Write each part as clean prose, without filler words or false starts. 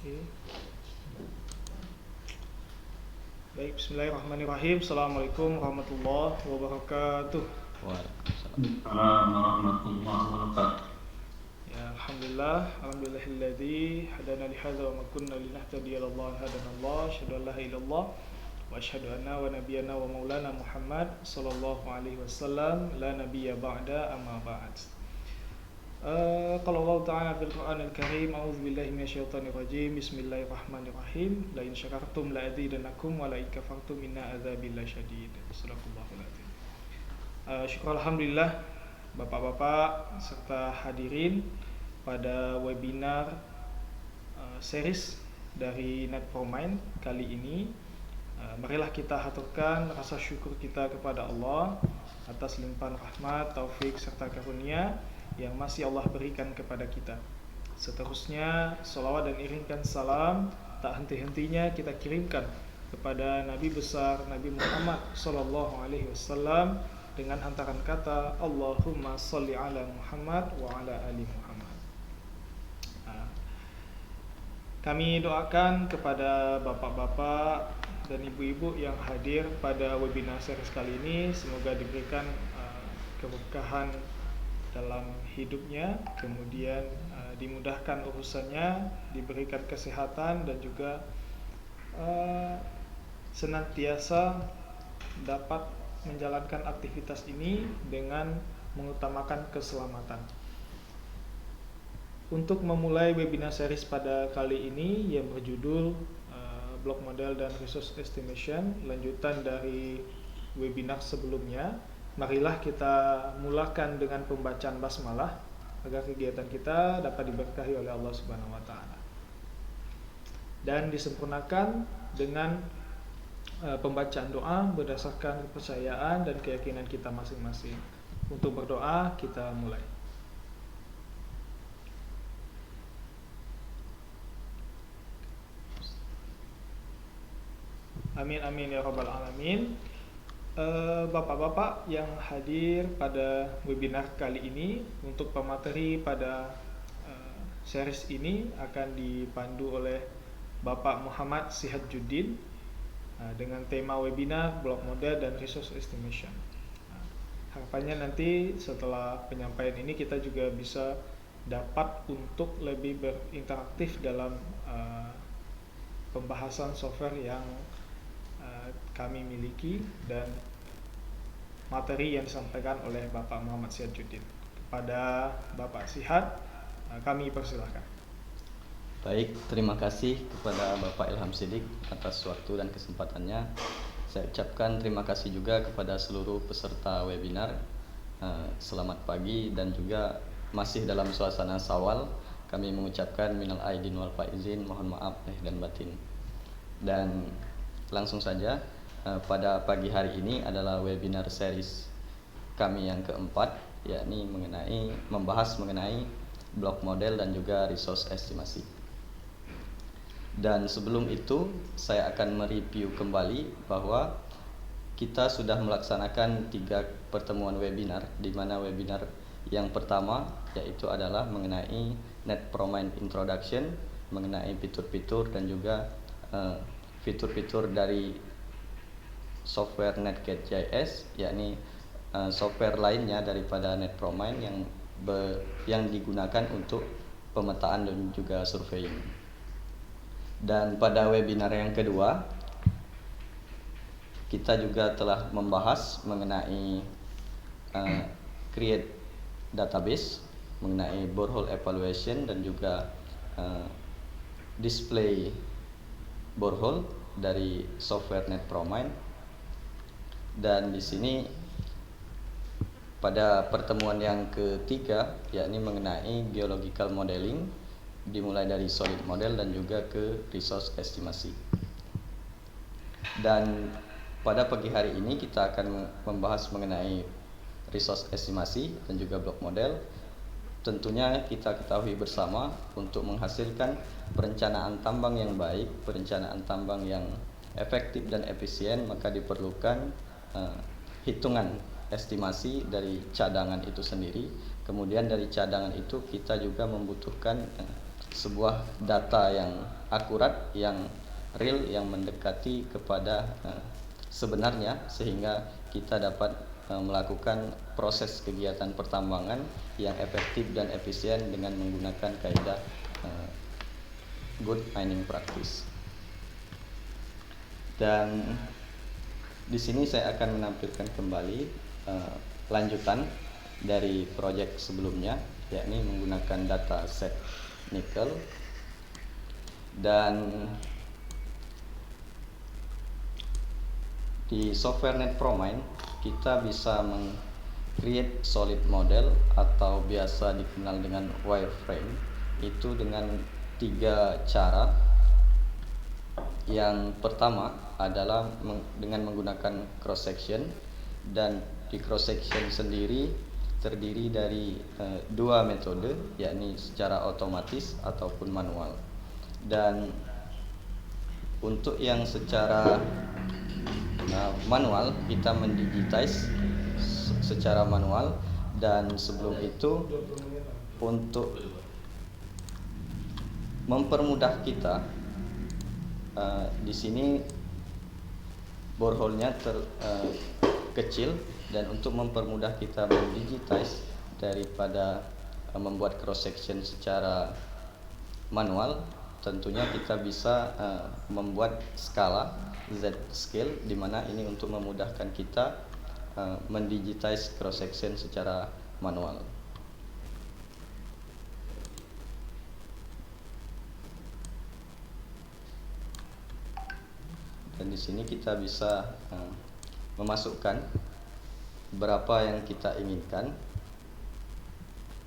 Oke. Baik, bismillahirrahmanirrahim. Assalamualaikum warahmatullahi wabarakatuh. Waalaikumsalam. Assalamualaikum warahmatullahi wabarakatuh. Ya, alhamdulillahilladzi hadana li hadza wa ma kunna linahtadiya laula an hadana Allah. Asyhadu an la ilaha illallah wa asyhadu anna wa nabiyyana wa maulana Muhammad sallallahu alaihi wasallam la nabiyya ba'da amma ba'd. Qala Allah Ta'ala fil Qur'anil Karim, a'udzu billahi minasyaitonir rajim. Bismillahirrahmanirrahim. La in syakartum la azidannakum wa la in kafartum inna adzabi lasyadid. Shadaqallahul azim. Syukur alhamdulillah Bapak-bapak serta hadirin pada webinar series dari Netpromind kali ini. Marilah kita haturkan rasa syukur kita kepada Allah atas limpahan rahmat, taufik serta karunia yang masih Allah berikan kepada kita. Seterusnya salawat dan iringkan salam tak henti-hentinya kita kirimkan kepada Nabi besar Nabi Muhammad sallallahu alaihi wasallam dengan hantaran kata Allahumma sholli ala Muhammad wa ala ali Muhammad. Kami doakan kepada bapak-bapak dan ibu-ibu yang hadir pada webinar series kali ini, semoga diberikan keberkahan dalam hidupnya, kemudian dimudahkan urusannya, diberikan kesehatan dan juga senantiasa dapat menjalankan aktivitas ini dengan mengutamakan keselamatan. Untuk memulai webinar series pada kali ini yang berjudul Block Model dan Resource Estimation, lanjutan dari webinar sebelumnya, marilah kita mulakan dengan pembacaan basmalah agar kegiatan kita dapat diberkahi oleh Allah Subhanahu wa taala. Dan disempurnakan dengan pembacaan doa berdasarkan kepercayaan dan keyakinan kita masing-masing. Untuk berdoa kita mulai. Amin amin ya rabbal alamin. Bapak-bapak yang hadir pada webinar kali ini, untuk pemateri pada series ini akan dipandu oleh Bapak Muhammad Sihajuddin dengan tema webinar Block Model dan Resource Estimation. Harapannya nanti setelah penyampaian ini kita juga bisa dapat untuk lebih berinteraktif dalam pembahasan software yang kami miliki dan materi yang disampaikan oleh Bapak Muhammad Sihajuddin. Kepada Bapak Sihat, kami persilahkan. Baik, terima kasih kepada Bapak Ilham Siddiq atas waktu dan kesempatannya. Saya ucapkan terima kasih juga kepada seluruh peserta webinar. Selamat pagi dan juga masih dalam suasana Syawal. Kami mengucapkan minal aidin wal faizin, mohon maaf lahir dan batin. Dan langsung saja, pada pagi hari ini adalah webinar series kami yang keempat, yakni membahas mengenai block model dan juga resource estimasi. Dan sebelum itu saya akan mereview kembali bahwa kita sudah melaksanakan 3 pertemuan webinar, di mana webinar yang pertama yaitu adalah mengenai Netpromind Introduction, mengenai fitur-fitur dan juga fitur-fitur dari software Netcat.js, yakni software lainnya daripada Netpromind yang digunakan untuk pemetaan dan juga surveying. Dan pada webinar yang kedua kita juga telah membahas mengenai create database, mengenai borehole evaluation dan juga display borehole dari software Netpromind. Dan di sini pada pertemuan yang ketiga, yakni mengenai geological modeling, dimulai dari solid model dan juga ke resource estimasi. Dan pada pagi hari ini kita akan membahas mengenai resource estimasi dan juga block model. Tentunya kita ketahui bersama, untuk menghasilkan perencanaan tambang yang baik, perencanaan tambang yang efektif dan efisien, maka diperlukan hitungan estimasi dari cadangan itu sendiri. Kemudian dari cadangan itu kita juga membutuhkan sebuah data yang akurat, yang real, yang mendekati kepada sebenarnya, sehingga kita dapat melakukan proses kegiatan pertambangan yang efektif dan efisien dengan menggunakan kaidah good mining practice. Dan di sini saya akan menampilkan kembali lanjutan dari proyek sebelumnya, yakni menggunakan data set nikel. Dan di software NetProMine kita bisa create solid model atau biasa dikenal dengan wireframe itu dengan 3 cara. Yang pertama adalah dengan menggunakan cross section, dan di cross section sendiri terdiri dari 2 metode, yakni secara otomatis ataupun manual. Dan untuk yang secara manual kita mendigitize secara manual, dan sebelum itu untuk mempermudah kita di sini borehole-nya kecil, dan untuk mempermudah kita mendigitize daripada membuat cross section secara manual, tentunya kita bisa membuat skala Z scale, di mana ini untuk memudahkan kita mendigitize cross section secara manual. Dan di sini kita bisa memasukkan berapa yang kita inginkan.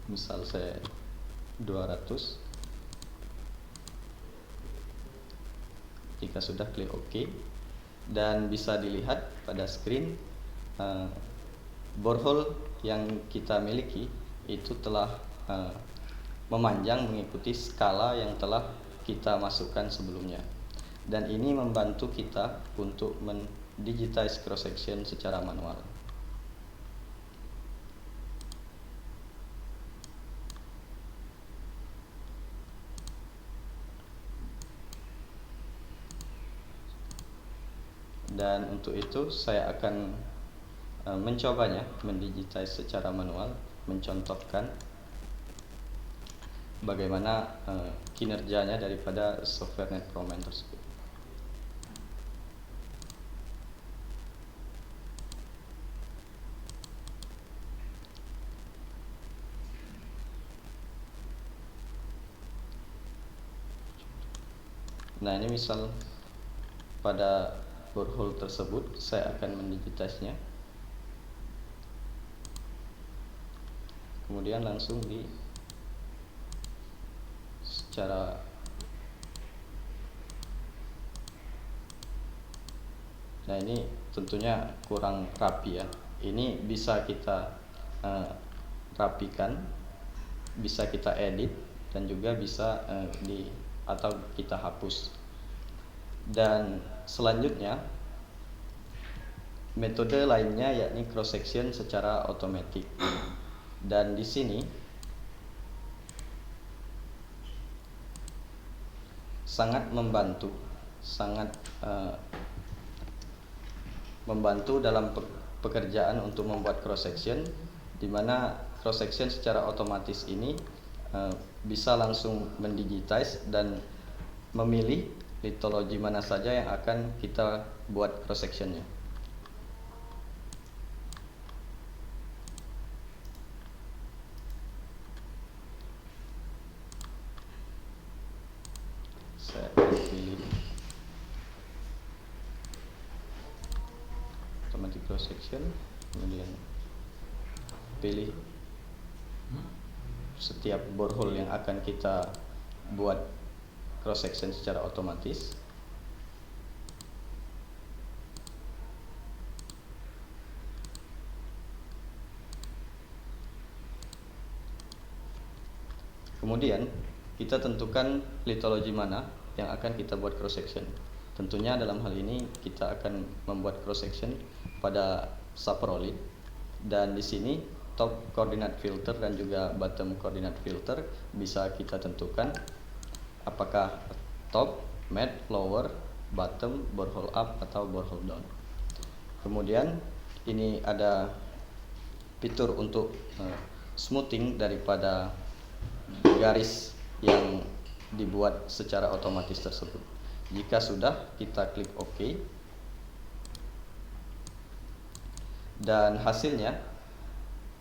Misal saya 200. Jika sudah, klik OK, dan bisa dilihat pada screen borehole yang kita miliki itu telah memanjang mengikuti skala yang telah kita masukkan sebelumnya. Dan ini membantu kita untuk mendigitize cross section secara manual. Dan untuk itu saya akan mencobanya mendigitize secara manual, mencontohkan bagaimana kinerjanya daripada software NetProMine tersebut. Nah, ini misal pada borehole tersebut saya akan mendigitize-nya, kemudian langsung secara nah ini tentunya kurang rapi ya. Ini bisa kita rapikan, bisa kita edit, dan juga bisa atau kita hapus. Dan selanjutnya metode lainnya yakni cross section secara otomatis. Dan di sini sangat membantu dalam pekerjaan untuk membuat cross section, di mana cross section secara otomatis ini bisa langsung mendigitize dan memilih litologi mana saja yang akan kita buat cross sectionnya. Saya pilih automatic cross section, kemudian pilih setiap borehole yang akan kita buat cross section secara otomatis. Kemudian kita tentukan litologi mana yang akan kita buat cross section. Tentunya dalam hal ini kita akan membuat cross section pada saprolite, dan di sini top coordinate filter dan juga bottom coordinate filter bisa kita tentukan apakah top, mid, lower, bottom, borehole up atau borehole down. Kemudian ini ada fitur untuk smoothing daripada garis yang dibuat secara otomatis tersebut. Jika sudah, kita klik OK. Dan hasilnya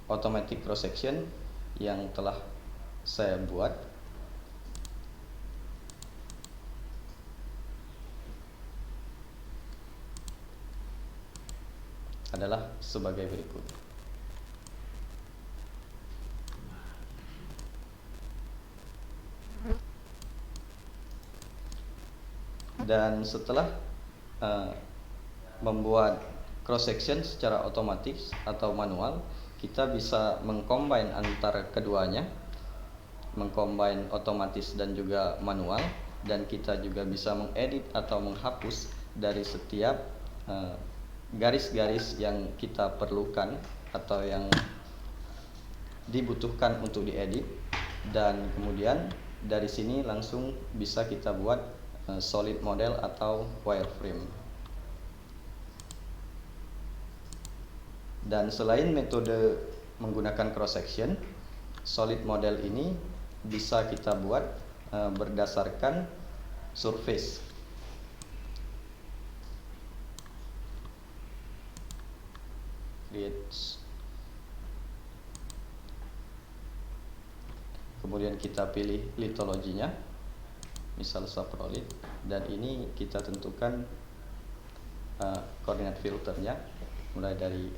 automatic cross section yang telah saya buat adalah sebagai berikut. Dan setelah membuat cross section secara otomatis atau manual, kita bisa mengcombine antara keduanya, mengcombine otomatis dan juga manual, dan kita juga bisa mengedit atau menghapus dari setiap garis-garis yang kita perlukan atau yang dibutuhkan untuk diedit. Dan kemudian dari sini langsung bisa kita buat solid model atau wireframe. Dan selain metode menggunakan cross section, solid model ini bisa kita buat berdasarkan surface. Kemudian kita pilih lithologinya, misal saprolith, dan ini kita tentukan koordinat filternya mulai dari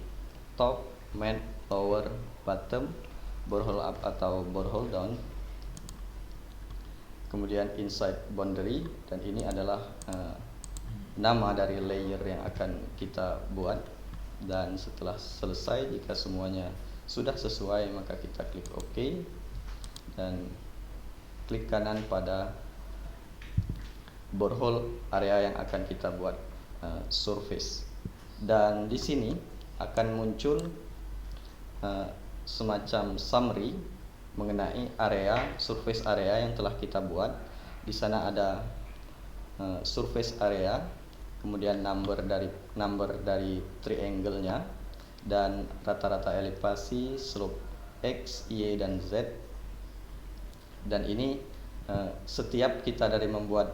top, mid, lower, bottom, borehole up atau borehole down. Kemudian inside boundary, dan ini adalah nama dari layer yang akan kita buat. Dan setelah selesai, jika semuanya sudah sesuai, maka kita klik OK dan klik kanan pada borehole area yang akan kita buat surface. Dan di sini akan muncul semacam summary mengenai surface area yang telah kita buat. Di sana ada surface area, kemudian number dari triangle-nya, dan rata-rata elevasi, slope X, Y, dan Z. Dan ini setiap kita dari membuat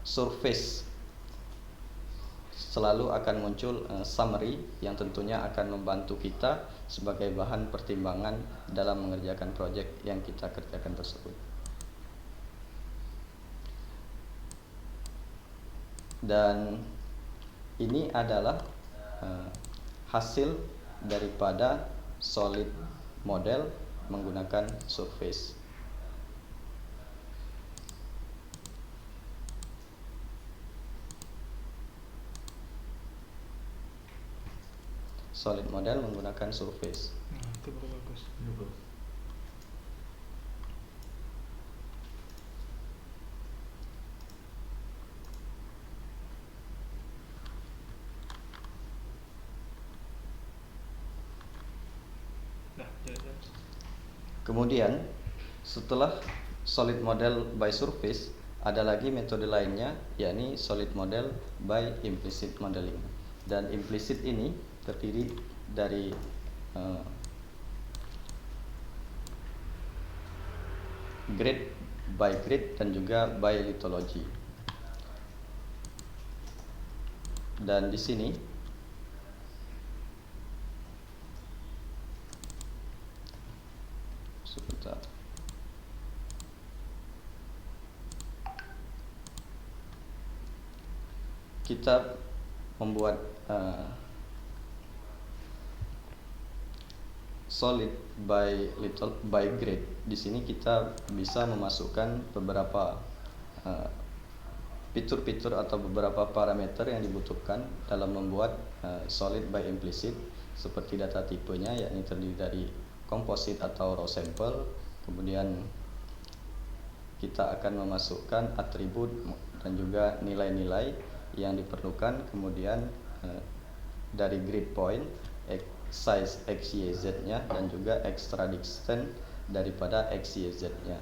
surface selalu akan muncul summary yang tentunya akan membantu kita sebagai bahan pertimbangan dalam mengerjakan proyek yang kita kerjakan tersebut. Dan ini adalah hasil daripada solid model menggunakan surface. Solid model menggunakan surface. Nah, itu baru bagus. Nah, jalan. Kemudian setelah solid model by surface, ada lagi metode lainnya, yakni solid model by implicit modeling. Dan implicit ini terdiri dari grid by grid dan juga by lithology. Dan di sini sebentar. Kita membuat solid by grade. Di sini kita bisa memasukkan beberapa fitur-fitur atau beberapa parameter yang dibutuhkan dalam membuat solid by implicit, seperti data tipenya, yakni terdiri dari composite atau raw sample. Kemudian kita akan memasukkan atribut dan juga nilai-nilai yang diperlukan. Kemudian dari grid point, size X, Y, Z nya, dan juga extra distance daripada X, Y, Z nya.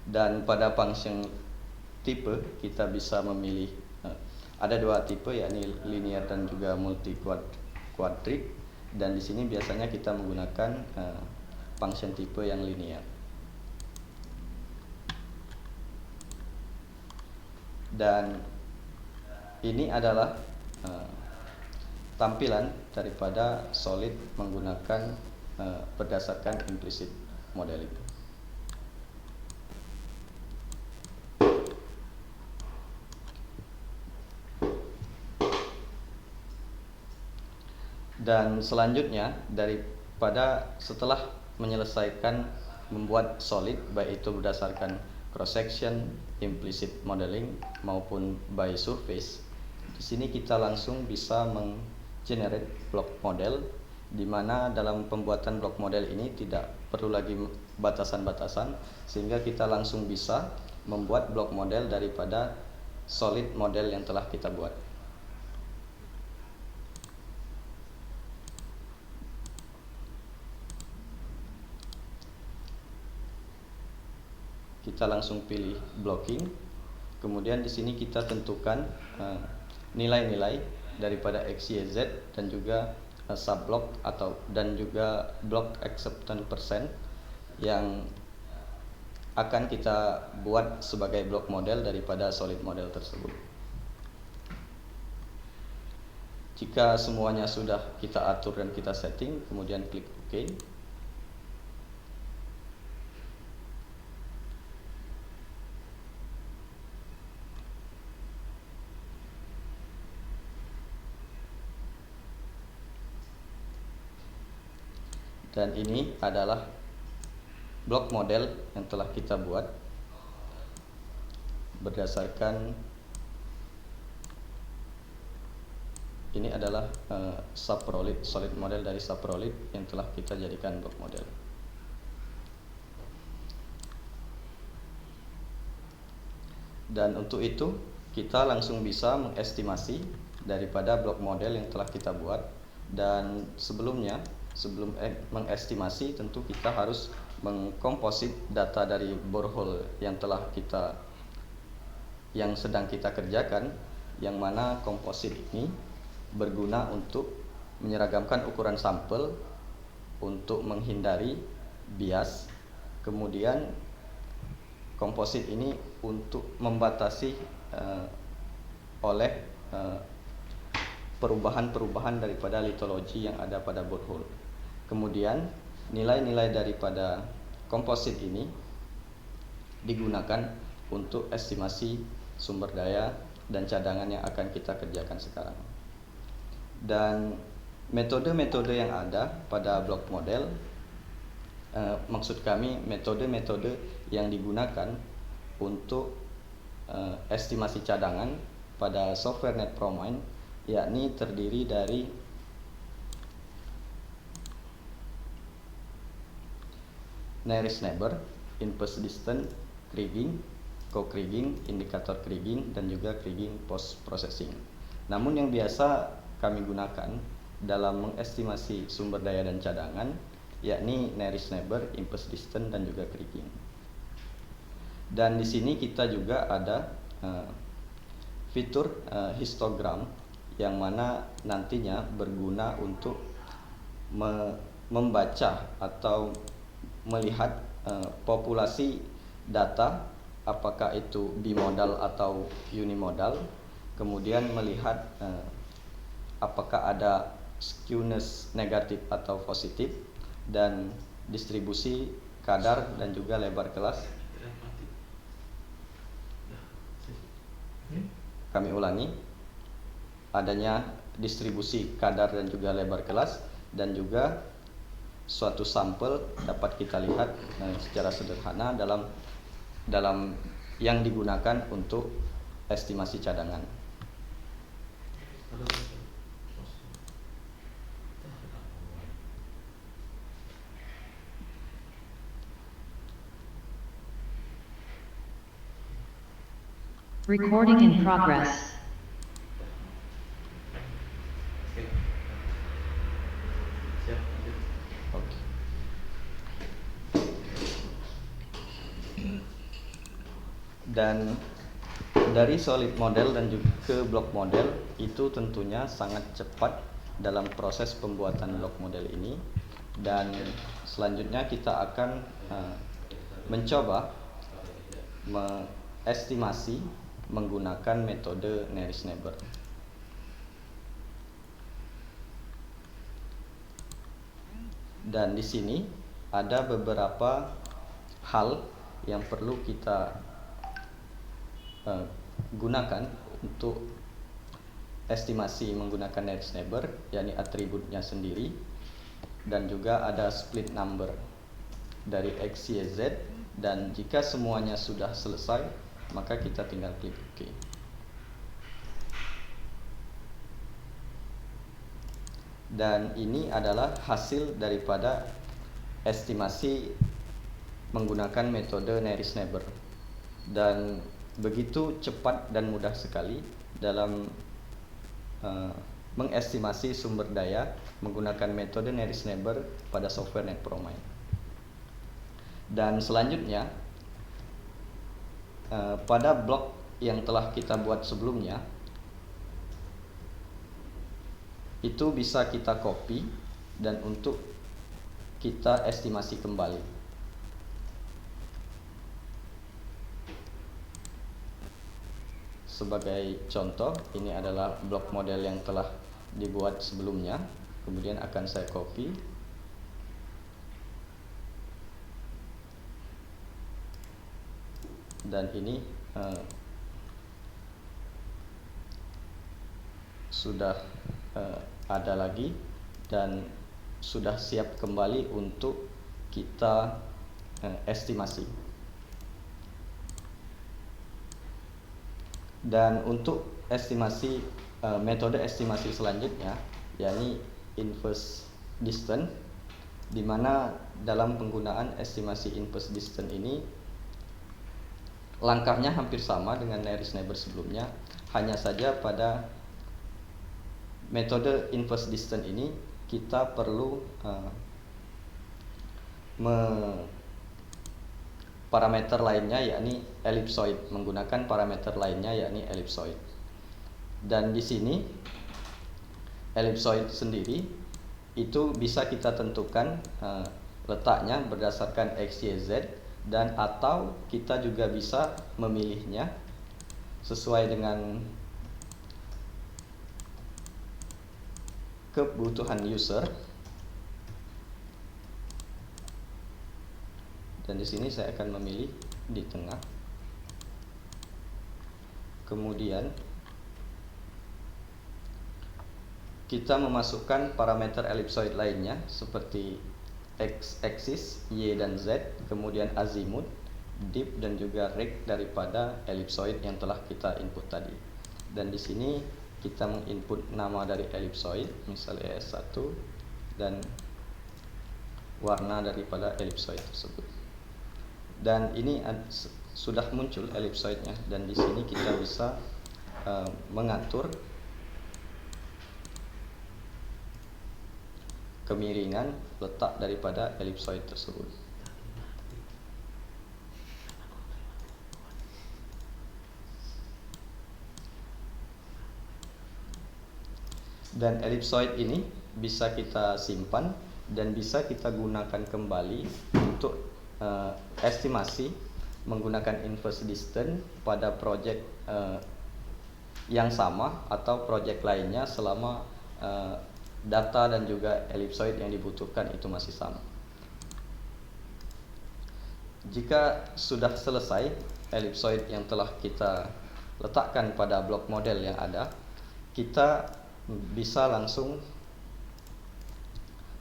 Dan pada function tipe kita bisa memilih ada dua tipe, yakni linear dan juga multi quadric. Dan di sini biasanya kita menggunakan function tipe yang linear. Dan ini adalah tampilan daripada solid menggunakan berdasarkan implicit modeling. Dan selanjutnya, daripada setelah menyelesaikan membuat solid, baik itu berdasarkan cross section, implicit modeling maupun by surface, di sini kita langsung bisa menggenerate block model, di mana dalam pembuatan block model ini tidak perlu lagi batasan-batasan, sehingga kita langsung bisa membuat block model daripada solid model yang telah kita buat. Kita langsung pilih blocking, kemudian di sini kita tentukan nilai-nilai daripada X, Y, Z dan juga subblock dan juga block acceptance % yang akan kita buat sebagai block model daripada solid model tersebut. Jika semuanya sudah kita atur dan kita setting, kemudian klik OK. Dan ini adalah blok model yang telah kita buat berdasarkan ini adalah subprolid, solid model dari subprolid yang telah kita jadikan blok model. Dan untuk itu kita langsung bisa mengestimasi daripada blok model yang telah kita buat. Dan sebelum mengestimasi, tentu kita harus mengkomposit data dari borehole yang sedang kita kerjakan, yang mana komposit ini berguna untuk menyeragamkan ukuran sampel untuk menghindari bias. Kemudian komposit ini untuk membatasi oleh perubahan-perubahan daripada litologi yang ada pada borehole. Kemudian nilai-nilai daripada komposit ini digunakan untuk estimasi sumber daya dan cadangan yang akan kita kerjakan sekarang. Dan metode-metode yang ada pada block model, maksud kami metode-metode yang digunakan untuk estimasi cadangan pada software NetPromine, yakni terdiri dari nearest neighbor, inverse distance kriging, co-kriging, indikator kriging, dan juga kriging post processing. Namun yang biasa kami gunakan dalam mengestimasi sumber daya dan cadangan yakni nearest neighbor, inverse distance, dan juga kriging. Dan di sini kita juga ada fitur histogram yang mana nantinya berguna untuk membaca atau melihat populasi data, apakah itu bimodal atau unimodal, kemudian melihat apakah ada skewness negatif atau positif, dan distribusi kadar dan juga lebar kelas. Kami ulangi, adanya distribusi kadar dan juga lebar kelas, dan juga suatu sampel dapat kita lihat secara sederhana dalam yang digunakan untuk estimasi cadangan. Recording in progress. Dan dari solid model dan juga ke block model itu tentunya sangat cepat dalam proses pembuatan block model ini. Dan selanjutnya kita akan mencoba mengestimasi menggunakan metode nearest neighbor. Dan di sini ada beberapa hal yang perlu kita gunakan untuk estimasi menggunakan nearest neighbor, yakni atributnya sendiri, dan juga ada split number dari X, Y, Z. Dan jika semuanya sudah selesai, maka kita tinggal klik OK. Dan ini adalah hasil daripada estimasi menggunakan metode nearest neighbor. Dan begitu cepat dan mudah sekali dalam mengestimasi sumber daya menggunakan metode nearest neighbor pada software NetProMine. Dan selanjutnya pada blok yang telah kita buat sebelumnya itu bisa kita copy dan untuk kita estimasi kembali. Sebagai contoh, ini adalah blok model yang telah dibuat sebelumnya, kemudian akan saya copy. Dan ini sudah ada lagi dan sudah siap kembali untuk kita estimasi. Dan untuk estimasi metode estimasi selanjutnya, yakni inverse distance, di mana dalam penggunaan estimasi inverse distance ini langkahnya hampir sama dengan nearest neighbor sebelumnya, hanya saja pada metode inverse distance ini kita perlu parameter lainnya, yakni ellipsoid, menggunakan parameter lainnya yakni ellipsoid. Dan di sini ellipsoid sendiri itu bisa kita tentukan letaknya berdasarkan X, Y, Z, dan atau kita juga bisa memilihnya sesuai dengan kebutuhan user. Dan di sini saya akan memilih di tengah. Kemudian kita memasukkan parameter ellipsoid lainnya seperti X axis, Y dan Z, kemudian azimut, dip dan juga rect daripada ellipsoid yang telah kita input tadi. Dan di sini kita menginput nama dari ellipsoid, misalnya S1, dan warna daripada ellipsoid tersebut. Dan ini sudah muncul ellipsoidnya, dan di sini kita bisa mengatur kemiringan letak daripada ellipsoid tersebut. Dan ellipsoid ini bisa kita simpan dan bisa kita gunakan kembali untuk estimasi menggunakan inverse distance pada project yang sama atau project lainnya selama data dan juga ellipsoid yang dibutuhkan itu masih sama. Jika sudah selesai ellipsoid yang telah kita letakkan pada blok model yang ada, kita bisa langsung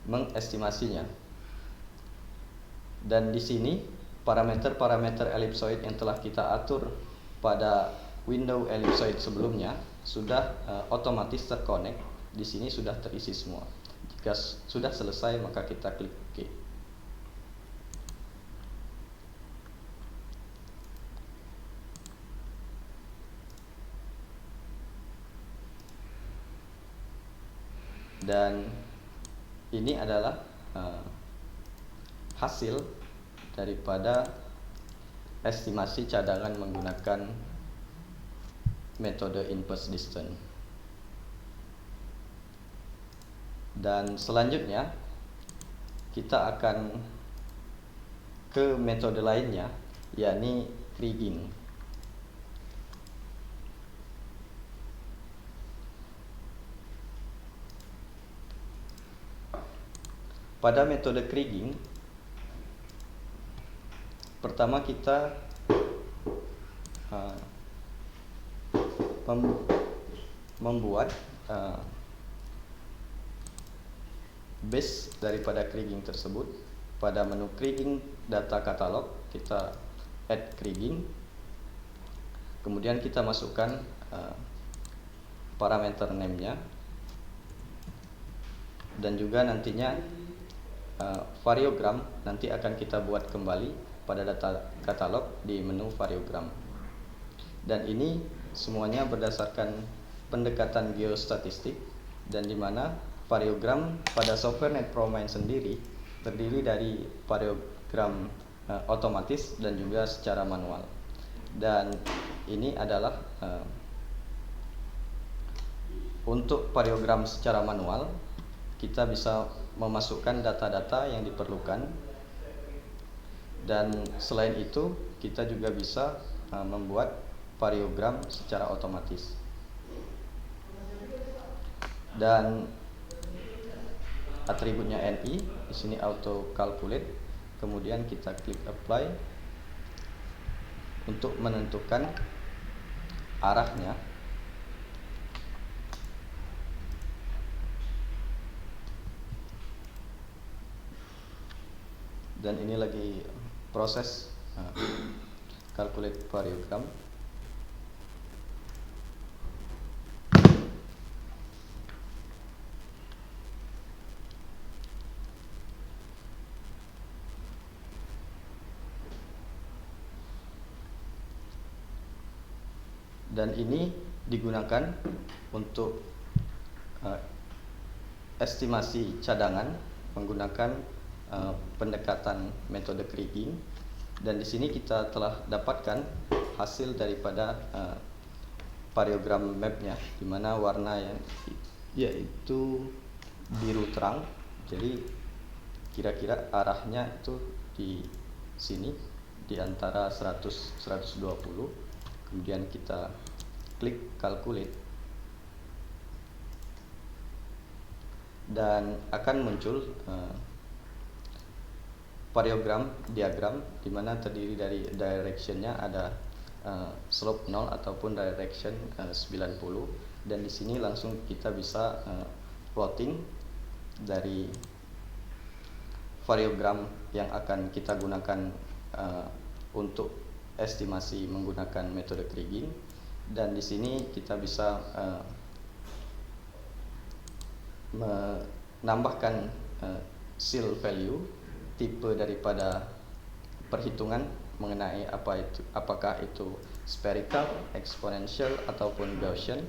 mengestimasinya. Dan di sini parameter-parameter ellipsoid yang telah kita atur pada window ellipsoid sebelumnya sudah otomatis terconnect. Di sini sudah terisi semua. Jika sudah selesai, maka kita klik OK. Dan ini adalah hasil daripada estimasi cadangan menggunakan metode inverse distance. Dan selanjutnya kita akan ke metode lainnya, yakni kriging. Pada metode kriging, pertama kita membuat base daripada kriging tersebut. Pada menu kriging data katalog kita add kriging, kemudian kita masukkan parameter name-nya, dan juga nantinya variogram nanti akan kita buat kembali pada data katalog di menu variogram. Dan ini semuanya berdasarkan pendekatan geostatistik, dan di mana variogram pada software NetProMine sendiri terdiri dari variogram otomatis dan juga secara manual. Dan ini adalah untuk variogram secara manual, kita bisa memasukkan data-data yang diperlukan, dan selain itu kita juga bisa membuat variogram secara otomatis. Dan atributnya NI di sini auto calculate, kemudian kita klik apply untuk menentukan arahnya. Dan ini lagi proses calculate variogram. Dan ini digunakan untuk estimasi cadangan menggunakan pendekatan metode kriging. Dan di sini kita telah dapatkan hasil daripada variogram mapnya, di mana warna yang yaitu biru terang. Jadi kira-kira arahnya itu di sini di antara 100-120. Kemudian kita klik calculate, dan akan muncul variogram diagram di mana terdiri dari directionnya ada slope 0 ataupun direction 90. Dan di sini langsung kita bisa plotting dari variogram yang akan kita gunakan untuk estimasi menggunakan metode kriging. Dan di sini kita bisa menambahkan seal value, tipe daripada perhitungan mengenai apakah itu spherical, exponential ataupun Gaussian.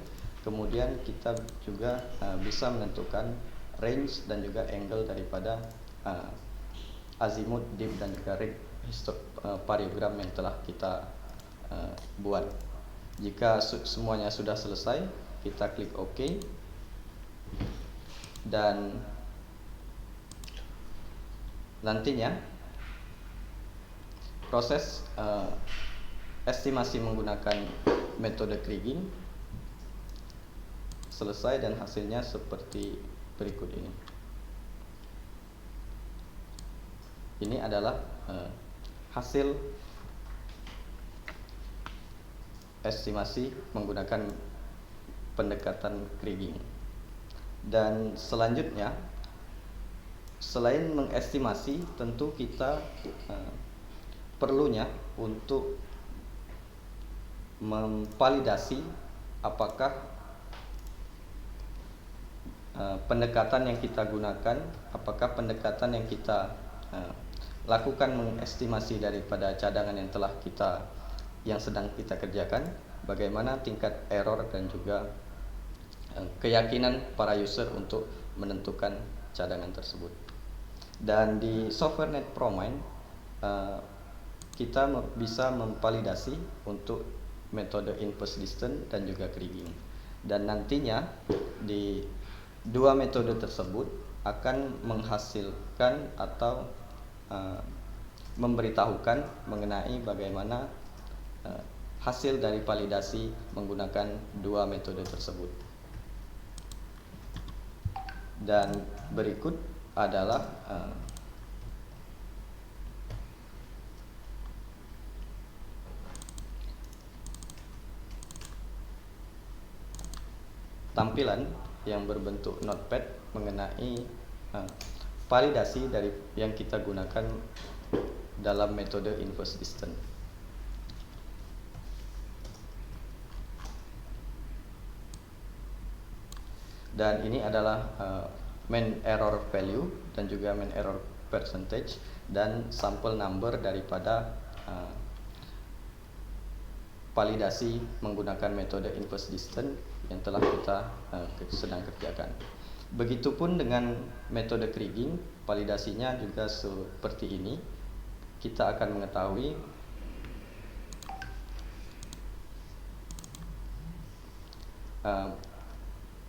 Kemudian kita juga bisa menentukan range dan juga angle daripada azimuth, dip dan juga rate variogram yang telah kita buat. Jika semuanya sudah selesai, kita klik OK, dan nantinya proses estimasi menggunakan metode kriging selesai, dan hasilnya seperti berikut ini. Ini adalah hasil estimasi menggunakan pendekatan kriging. Dan selanjutnya, selain mengestimasi, tentu kita perlunya untuk memvalidasi apakah pendekatan yang kita gunakan, apakah pendekatan yang kita lakukan mengestimasi daripada cadangan yang sedang kita kerjakan, bagaimana tingkat error dan juga keyakinan para user untuk menentukan cadangan tersebut. Dan di software NetProMine kita bisa memvalidasi untuk metode inverse distance dan juga kriging. Dan nantinya di dua metode tersebut akan menghasilkan atau memberitahukan mengenai bagaimana hasil dari validasi menggunakan dua metode tersebut. Dan berikut adalah tampilan yang berbentuk notepad mengenai validasi dari yang kita gunakan dalam metode inverse distance. Dan ini adalah mean error value dan juga mean error percentage dan sampel number daripada validasi menggunakan metode inverse distance yang telah kita sedang kerjakan. Begitupun dengan metode kriging, validasinya juga seperti ini. Kita akan mengetahui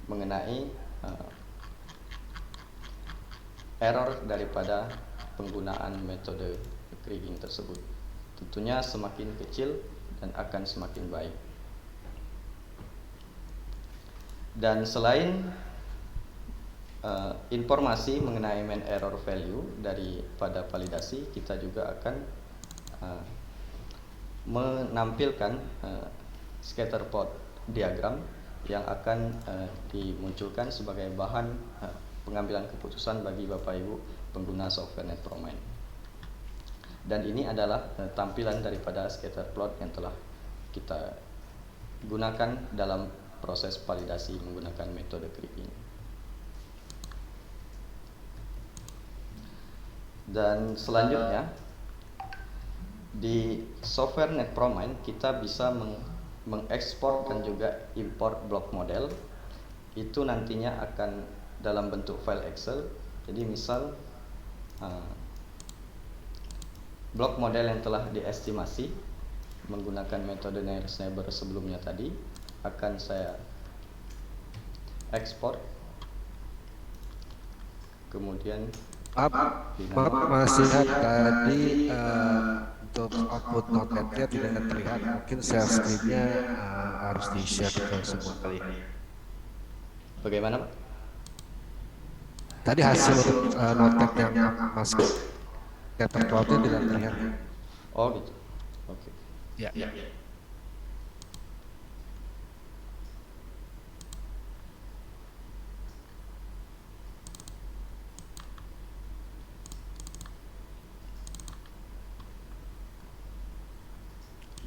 mengenai error daripada penggunaan metode kriging tersebut. Tentunya semakin kecil dan akan semakin baik. Dan selain informasi mengenai mean error value daripada validasi, kita juga akan menampilkan scatter plot diagram yang akan dimunculkan sebagai bahan pengambilan keputusan bagi Bapak Ibu pengguna software NetPromind. Dan ini adalah tampilan daripada scatter plot yang telah kita gunakan dalam proses validasi menggunakan metode kriging. Dan selanjutnya di software NetPromind kita bisa mengekspor dan juga import block model. Itu nantinya akan dalam bentuk file Excel. Jadi misal blok model yang telah diestimasi menggunakan metode nearest neighbor sebelumnya tadi akan saya ekspor, kemudian Mas lihat tadi untuk output notepad-nya tidak terlihat, mungkin share screen-nya harus di-share ke semua kali. Bagaimana Pak? Tadi hasil notepad yang Mas scatter plot-nya tidak terlihat. Oh gitu. Oke. Ya.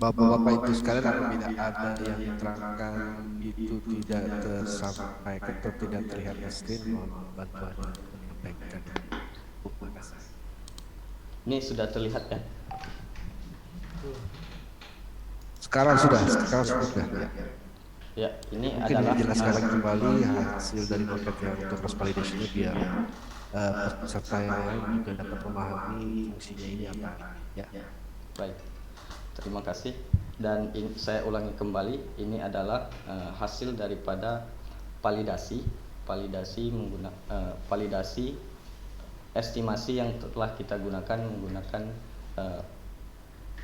Bapak-bapak Ibu sekalian, apabila ada yang diterangkan itu tidak tersampaikan atau tidak terlihat di screen, mohon bantuan menyampaikan. Terima kasih. Ini sudah terlihat ya? Sekarang sudah ya. Ya, ini Mungkin adalah dijelaskan lagi kembali hasil dari notepad yang untuk cross validation-nya biar peserta yang lain juga dapat memahami fungsinya ini apa. Ya. baik. Terima kasih. Dan saya ulangi kembali, ini adalah hasil daripada validasi estimasi yang telah kita gunakan menggunakan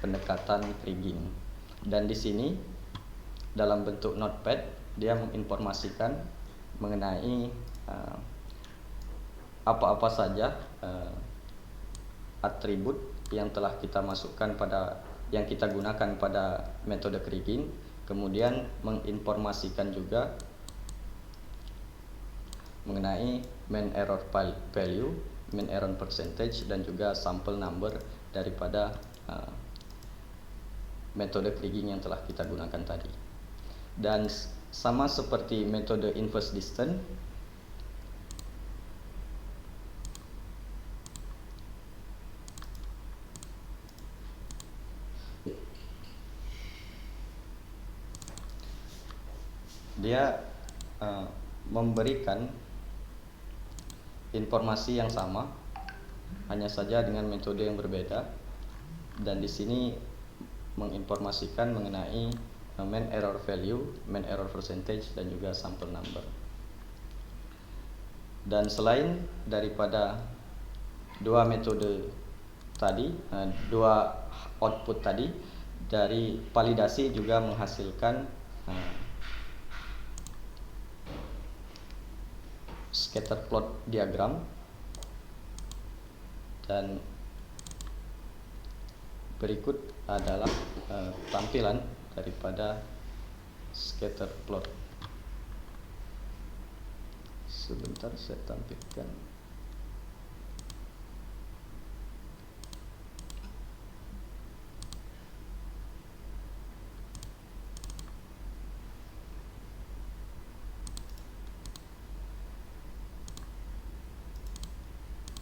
pendekatan kriging. Dan di sini dalam bentuk notepad dia menginformasikan mengenai apa-apa saja atribut yang telah kita masukkan yang kita gunakan pada metode kriging, kemudian menginformasikan juga mengenai mean error value, mean error percentage, dan juga sampel number daripada metode kriging yang telah kita gunakan tadi. Dan sama seperti metode inverse distance, dia memberikan informasi yang sama, hanya saja dengan metode yang berbeda. dan di sini menginformasikan mengenai main error value, main error percentage, dan juga sample number. Dan selain daripada dua metode tadi, dua output tadi, dari validasi juga menghasilkan scatter plot diagram, dan berikut adalah tampilan daripada scatter plot. Sebentar saya tampilkan.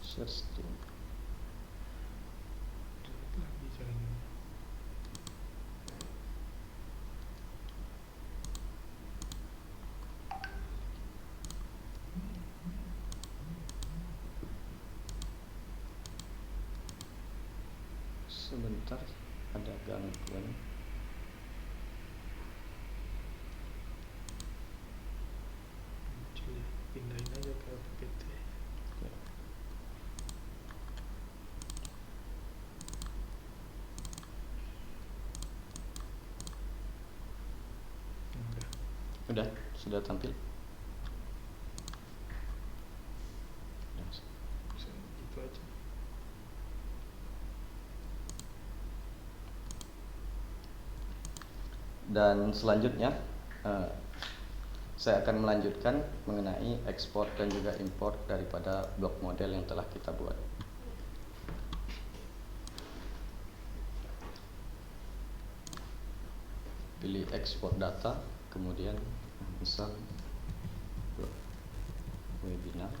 Share screen. Lagi jalan. Sebentar, ada gangguan. Coba pindahin aja ke PPT. Oke. Udah. Sudah tampil. Bisa gitu aja. Dan selanjutnya saya akan melanjutkan mengenai ekspor dan juga import daripada blok model yang telah kita buat. Pilih export data, kemudian misal blok webinar.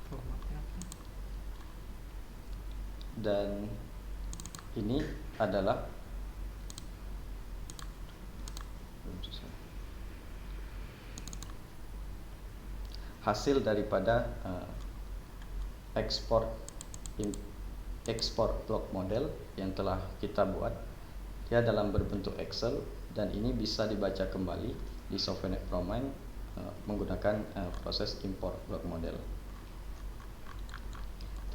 Formatnya apa? Dan ini adalah hasil daripada ekspor blok model yang telah kita buat. Dia dalam berbentuk Excel, dan ini bisa dibaca kembali di software NetPromine menggunakan proses import blok model.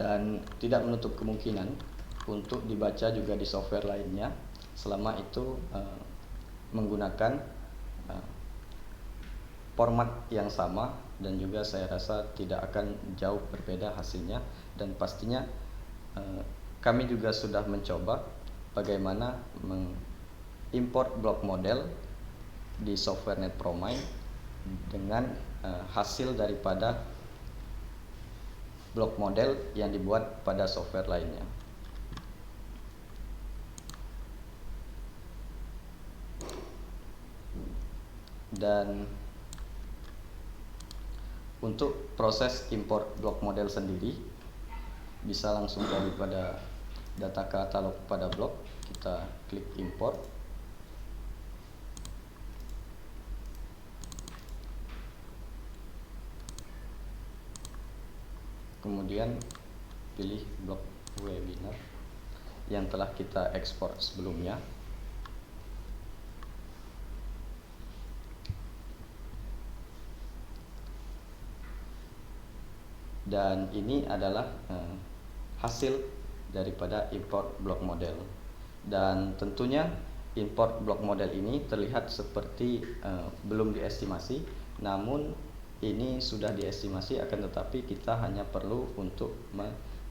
Dan tidak menutup kemungkinan untuk dibaca juga di software lainnya, selama itu menggunakan format yang sama, dan juga saya rasa tidak akan jauh berbeda hasilnya. Dan pastinya kami juga sudah mencoba bagaimana mengimport blok model di software NetPromine dengan hasil daripada blok model yang dibuat pada software lainnya. Dan untuk proses import blok model sendiri bisa langsung daripada data katalog pada blok, kita klik import. Kemudian pilih blok webinar yang telah kita ekspor sebelumnya. Dan ini adalah hasil daripada import blok model. Dan tentunya import blok model ini terlihat seperti belum diestimasi, namun ini sudah diestimasi, akan tetapi kita hanya perlu untuk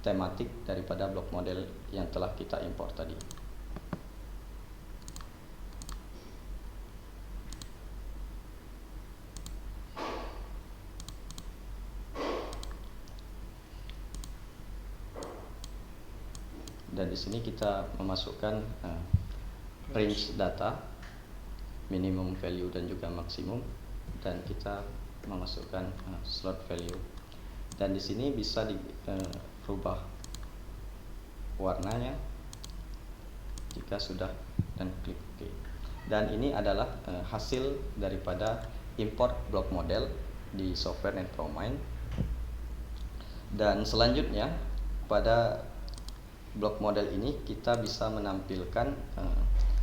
tematik daripada blok model yang telah kita import tadi. Dan di sini kita memasukkan range data, minimum value dan juga maksimum, dan kita memasukkan slot value. Dan di sini bisa dirubah warnanya jika sudah, dan klik OK. Dan ini adalah hasil daripada import block model di software NetPromine. Dan selanjutnya pada block model ini kita bisa menampilkan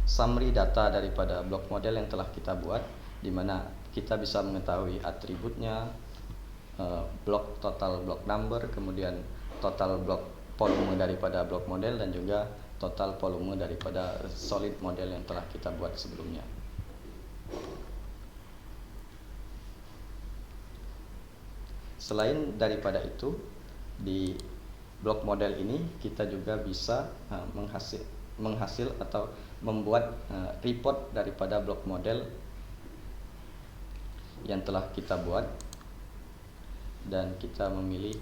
summary data daripada block model yang telah kita buat, di mana kita bisa mengetahui atributnya, total block number, kemudian total block volume daripada block model, dan juga total volume daripada solid model yang telah kita buat sebelumnya. Selain daripada itu, di block model ini kita juga bisa menghasil atau membuat report daripada block model yang telah kita buat, dan kita memilih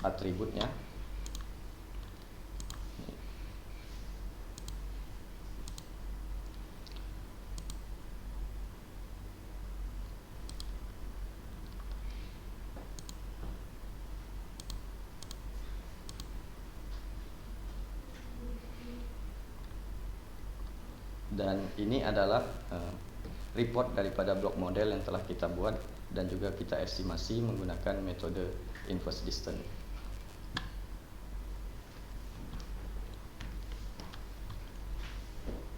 atributnya. Dan ini adalah report daripada block model yang telah kita buat, dan juga kita estimasi menggunakan metode inverse distance.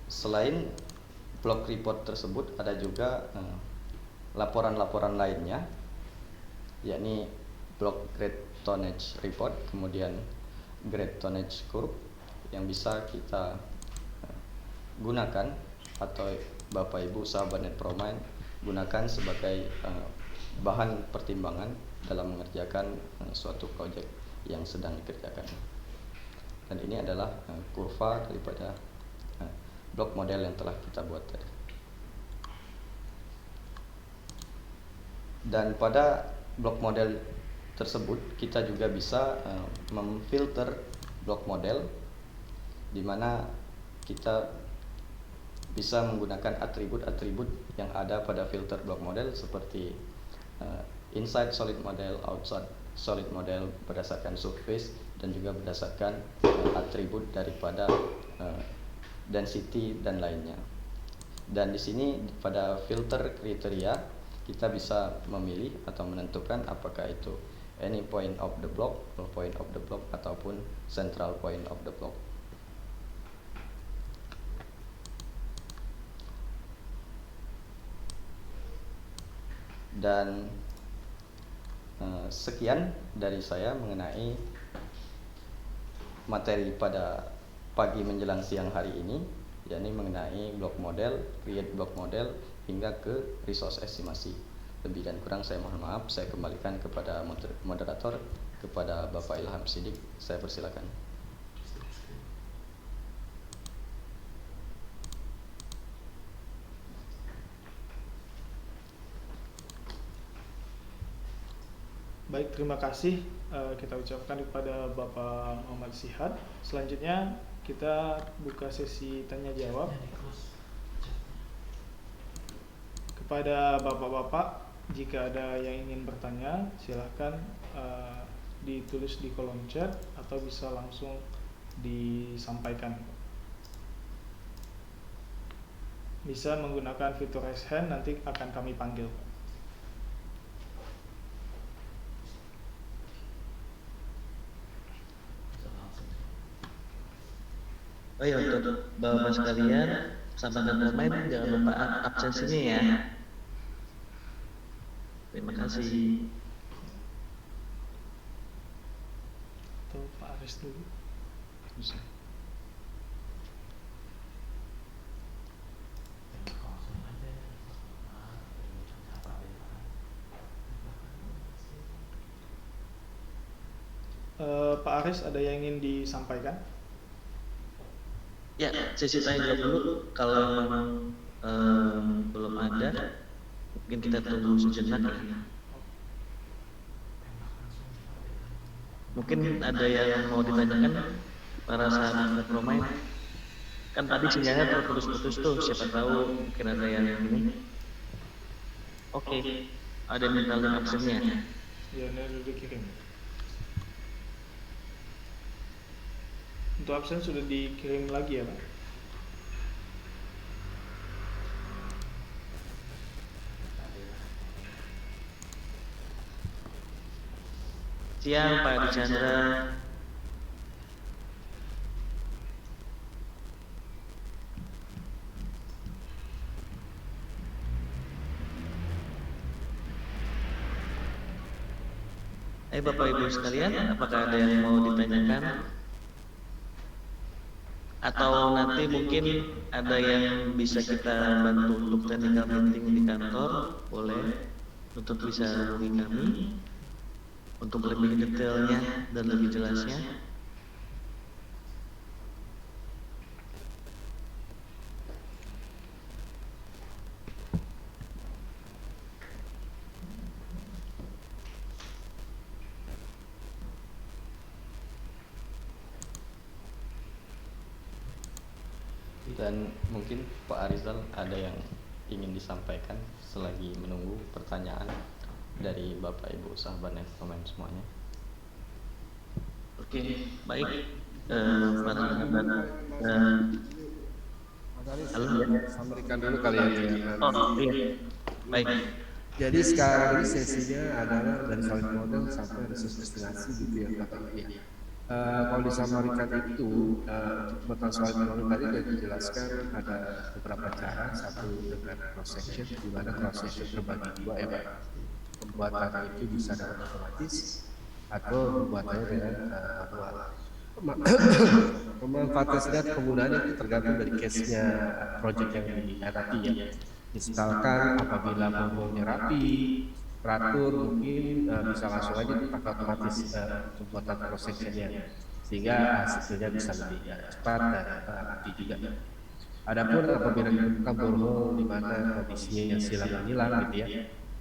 Selain block report tersebut, ada juga laporan-laporan lainnya, yakni block grade tonnage report, kemudian grade tonnage curve, yang bisa kita gunakan atau Bapak Ibu sahabat NetPromine gunakan sebagai bahan pertimbangan dalam mengerjakan suatu proyek yang sedang dikerjakan. Dan ini adalah kurva daripada block model yang telah kita buat tadi. Dan pada block model tersebut kita juga bisa memfilter block model, di mana kita bisa menggunakan atribut-atribut yang ada pada filter block model, seperti inside solid model, outside solid model berdasarkan surface, dan juga berdasarkan atribut daripada density dan lainnya. Dan di sini pada filter kriteria kita bisa memilih atau menentukan apakah itu any point of the block, all point of the block, ataupun central point of the block. Dan sekian dari saya mengenai materi pada pagi menjelang siang hari ini, yakni mengenai block model, create block model, hingga ke resource estimasi. Lebih dan kurang saya mohon maaf. Saya kembalikan kepada moderator, kepada Bapak Ilham Siddiq. Saya persilakan. Baik, terima kasih kita ucapkan kepada Bapak Muhammad Syihad. Selanjutnya kita buka sesi tanya jawab. Kepada bapak-bapak, jika ada yang ingin bertanya, silahkan ditulis di kolom chat atau bisa langsung disampaikan. Bisa menggunakan fitur raise hand, nanti akan kami panggil. Oh iya, untuk bapak sekalian, sahabat NetPromine, jangan lupa absensinya ya. Terima kasih. Atau Pak Aris dulu. Bisa. Pak Aris, ada yang ingin disampaikan? Ya, sesi tanya jawab dulu. Kalau memang belum ada, mungkin kita tunggu sejenak ya. Mungkin ada yang mau ditanyakan para sahabat Promain. Kan tadi sinyalnya terputus-putus tuh, siapa tahu mungkin ada yang ini. Oke, ada yang minta link absennya. Ya, ini sudah dikirim. Untuk absen sudah dikirim lagi ya Pak? Siang Pak Adi Chandra. Bapak Ibu sekalian, apakah ada yang mau ditanyakan? Atau nanti mungkin ada yang bisa kita bantu untuk technical meeting di kantor, boleh untuk bisa hubungi kami untuk lebih detailnya dan lebih jelasnya. Dan mungkin Pak Arizal ada yang ingin disampaikan selagi menunggu pertanyaan dari Bapak Ibu sahabat Promain semuanya. Oke, baik. Para sahabat, halo ya. Sampaikan dulu kali ya. Oh iya, baik. Jadi sekarang ini sesinya adalah dari solid model sampai resource destinasi gitu ya Bapak ya. Kalau disampaikan itu tentang solid model tadi sudah dijelaskan ada beberapa cara. Satu dengan cross section, di mana cross section terbagi dua ya Pak. Pembuatannya itu bisa dengan otomatis atau pembuatannya dengan manual. Pemanfaatan dan penggunaan itu tergantung dari case-nya project yang dihadapi ya. Misalkan apabila mobilnya rapi, teratur, mungkin bisa langsung aja pakai otomatis pembuatan cross section-nya sehingga hasilnya bisa lebih cepat dan rapi juga. Adapun apabila ditemukan borehole di mana kondisinya yang silang menyilang gitu ya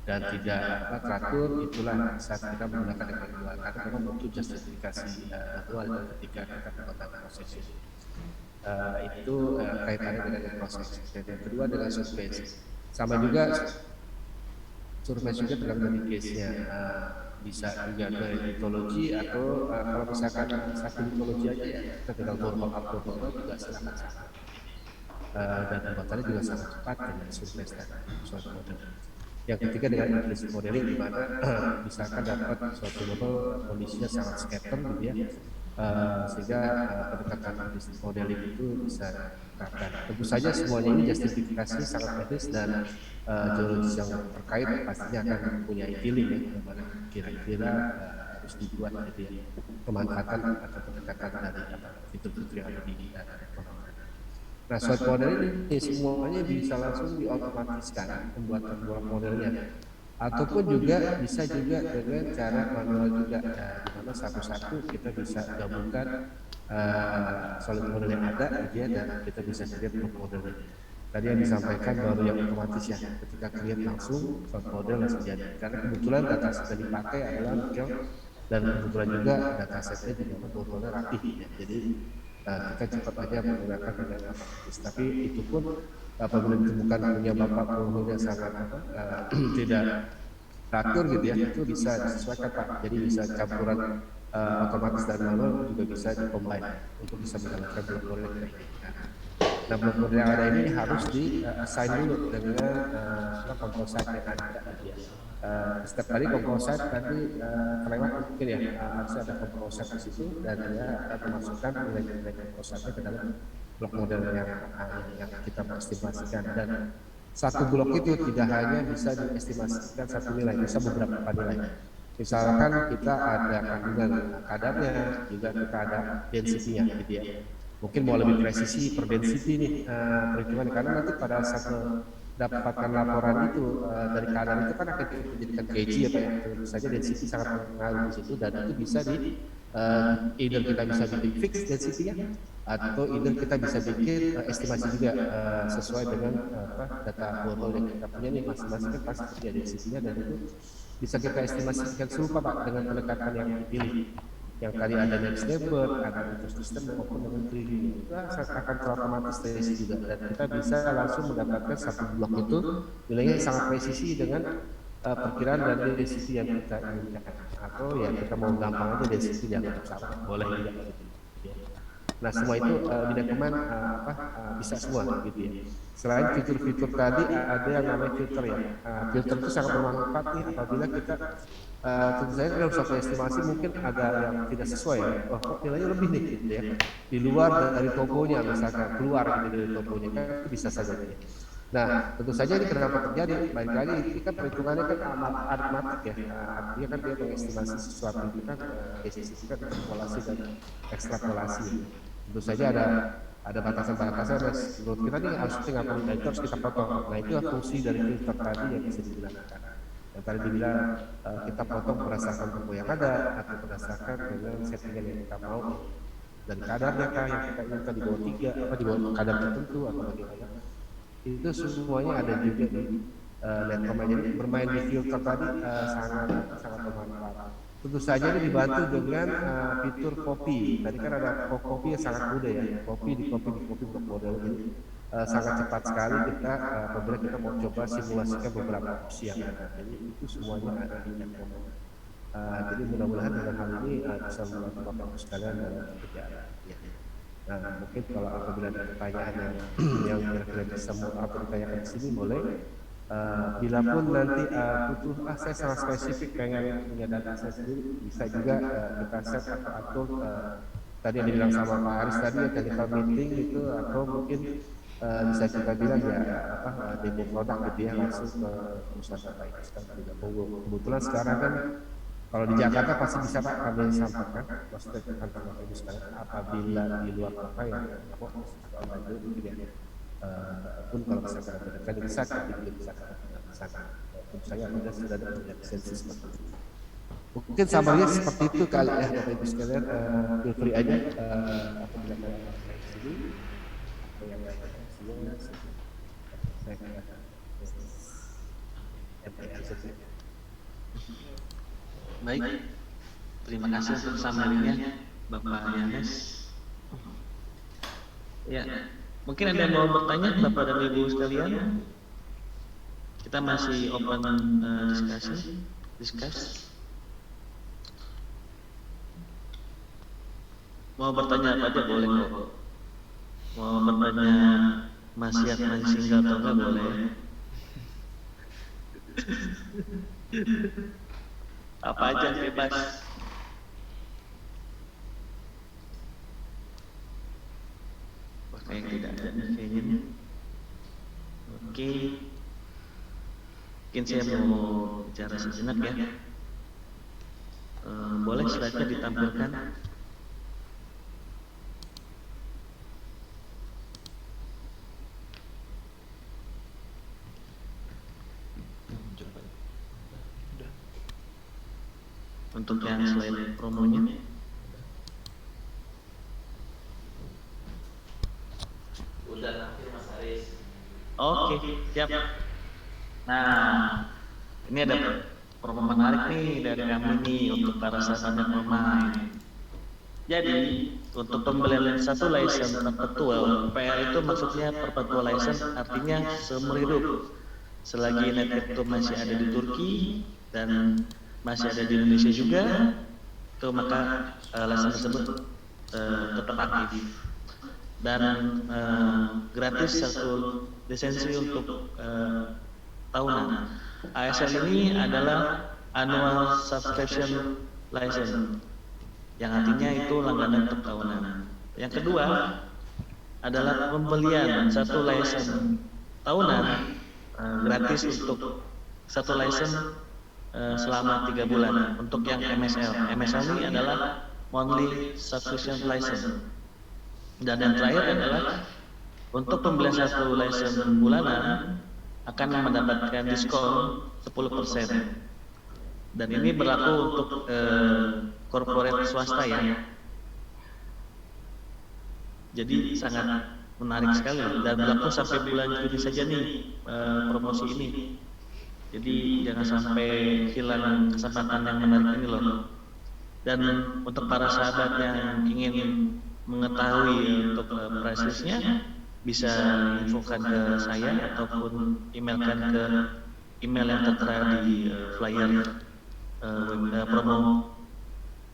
dan tidak teratur, itulah saat kita menggunakan yang manual karena memang butuh justifikasi manual ketika kita melakukan cross section. Itu kaitannya dengan proses. Dan yang kedua dengan surface. Sama juga surface juga tergantung dari case-nya. Bisa juga ke litologi atau kalau misalkan satu litologi aja ya kita tinggal borehole upload juga silakan sama. Dan pembuatannya juga sangat cepat dengan surface dan suatu model. Yang ketiga dengan implicit modeling di mana misalkan dapat suatu model kondisinya sangat scatter gitu ya. Sehingga pendekatan implicit modeling itu bisa diterapkan. Tentu saja semuanya ini justifikasi sangat medis dan geologis yang terkait pastinya akan mempunyai feeling ya, bagaimana kira-kira harus dibuat gitu ya, pemanfaatan atau pendekatan dari fitur-fitur yang ada di Nah, suatu model ini semuanya bisa langsung diotomatiskan pembuatan buah modelnya, ataupun juga bisa juga dengan cara manual juga, di mana satu-satu kita bisa gabungkan solid model yang ada, gitu ya, dan kita bisa create modelnya. Tadi yang disampaikan baru yang otomatis ya, ketika create langsung solid model langsung jadi. Karena kebetulan dataset yang dipakai adalah Excel dan kebetulan juga datasetnya juga modelnya rapi, ya. Jadi kita cepat aja menggunakan dengan otomatis. Tapi itu pun apabila ditemukan punya bapak penghulunya sangat tidak teratur gitu ya, itu bisa disesuaikan Pak. Jadi bisa campuran otomatis dan manual juga bisa di-combine untuk bisa mendapatkan blok model yang kita inginkan. Nah, blok model yang ada ini harus di-assign dulu dengan composite yang ada gitu ya. Setiap kali composite tadi kelewat mungkin ya, harusnya ada composite di situ dan dia akan memasukkan nilai-nilai composite ke dalam blok model yang kita estimasikan. Dan satu blok itu tidak hanya bisa diestimasikan satu nilai, bisa beberapa nilai. Misalkan kita ada kandungan kadarnya, juga kita ada density-nya gitu ya. Mungkin mau lebih presisi per density nih perhitungan, karena nanti pada saat mendapatkan laporan itu dari kadar itu kan akan dijadikan kg ya Pak ya. Tentu saja density sangat mengaruh di situ dan itu bisa di either kita bisa bikin fix density-nya atau either kita bisa bikin estimasi juga sesuai dengan data borehole yang kita punya nih, masing-masing kan pasti punya density-nya dan itu bisa kita estimasikan serupa Pak dengan pendekatan yang dipilih. yang tadi ada next neighbor, ada auto system maupun dengan 3D itu akan terotomatis trace juga, dan kita bisa langsung mendapatkan satu blok itu nilainya sangat presisi dengan perkiraan dari density yang kita inginkan, atau ya kita mau gampang aja density yang sama, boleh juga gitu. Nah semua itu Binakeman bisa semua gitu ya. Selain fitur-fitur tadi ada yang namanya filter ya. Filter itu sangat bermanfaat nih apabila kita tentu saja dalam suatu estimasi mungkin ada yang tidak sesuai ya. Oh kok nilainya lebih nih gitu ya. Di luar dari toponya misalkan, keluar gitu dari toponya kan itu bisa saja ya. Nah, tentu saja ini kenapa terjadi? Baik lagi, ini kan perhitungannya kan aritmatik ya. Artinya kan dia mengestimasi sesuatu itu kan kan akumulasi dan ekstrapolasi. Tentu saja ada batasan-batasan dan menurut kita ini harus kita nggak perlu, itu harus kita potong. Nah, itu fungsi dari filter tadi yang bisa digunakan. Yang tadi dibilang kita potong berdasarkan topo yang ada atau berdasarkan dengan settingan yang kita mau dan kadarnya kah yang kita inginkan di bawah 3 apa di bawah kadar tertentu atau bagaimana. Itu semuanya ada juga di Netcom. Jadi bermain di filter tadi sangat bermanfaat. Tentu saja ini dibantu dengan fitur copy. Tadi kan ada copy yang sangat mudah ya. Copy di copy untuk model ini sangat cepat sekali kita apabila kita mau coba simulasikan beberapa opsi yang ada. Jadi itu semuanya ada di Netcom. Jadi mudah-mudahan dengan hal ini bisa membantu Bapak sekalian dalam pekerjaan. Ya. Nah, mungkin kalau apabila ada pertanyaan yang kira-kira bisa atau ditanyakan di sini boleh. Bila pun nanti butuh, saya sangat spesifik pengen punya data saya sendiri, bisa juga kita set atau atur tadi yang dibilang sama Pak Aris tadi ya technical meeting itu, atau mungkin bisa kita bilang ya demo produk gitu ya langsung ke perusahaan Pak Aris. Kebetulan sekarang kan kalau di Jakarta pasti bisa Pak kami sampaikan, maksudnya kantor Bapak Ibu sekalian, apabila di luar kota yang mau lanjut gitu ya. Pun kalau bisa kita bisa tentu saja apabila sudah ada lisensi seperti itu. Mungkin summary seperti itu kali ya Bapak Ibu sekalian, feel free aja apabila ada yang sini atau yang lain saya MPL. Baik, terima kasih untuk summary-nya Bapak Yanes. Ya, mungkin ada yang mau bertanya Bapak dan Ibu sekalian? Kita masih open discuss. Mau bertanya apa aja boleh kok. Mau bertanya masih akan singgah atau enggak boleh. Apa aja bebas. Wah, kayak tidak ada nih kayaknya. Oke. Mungkin saya mau bicara sejenak ya. Boleh slide-nya ditampilkan. Untuk yang slide promonya. Udah nanti Mas Aris. Oke, siap. Nah, ini ada promo menarik nih dari kami nih untuk para sahabat pemain. Jadi, untuk pembelian satu license perpetual, PR itu maksudnya perpetual license artinya seumur hidup. Selagi Netcrypto masih ada di Turki dan masih ada di Indonesia juga, itu maka license tersebut tetap aktif dan gratis satu lisensi untuk tahunan. ASL ini adalah annual subscription license, yang artinya itu langganan untuk tahunan. Yang kedua adalah pembelian satu license tahunan gratis untuk satu license selama 3 bulan untuk yang MSL. MSL ini adalah monthly subscription license. Dan yang terakhir adalah untuk pembelian satu license bulanan akan mendapatkan diskon 10%. Dan ini berlaku untuk corporate swasta ya. Jadi sangat menarik sekali dan berlaku sampai bulan Juni saja nih promosi ini. Jadi jangan sampai hilang kesempatan yang menarik ini loh. Dan untuk para sahabat yang ingin mengetahui untuk price listnya, bisa infokan ke saya ataupun emailkan ke email yang tertera di flyer promo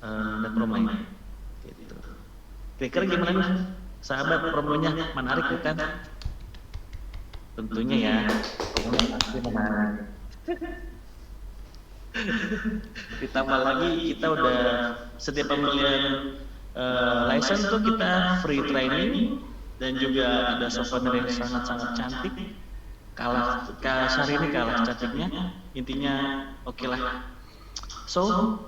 dan promo ini. Gitu. Kira-kira gimana nih, sahabat, promonya menarik bukan? Tentunya ya, promonya pasti menarik. Ditambah lagi kita udah setiap pembelian license tuh kita free training dan juga ada souvenir yang sangat-sangat cantik. Kalah Syahri ini kalah cantiknya, intinya oke lah. So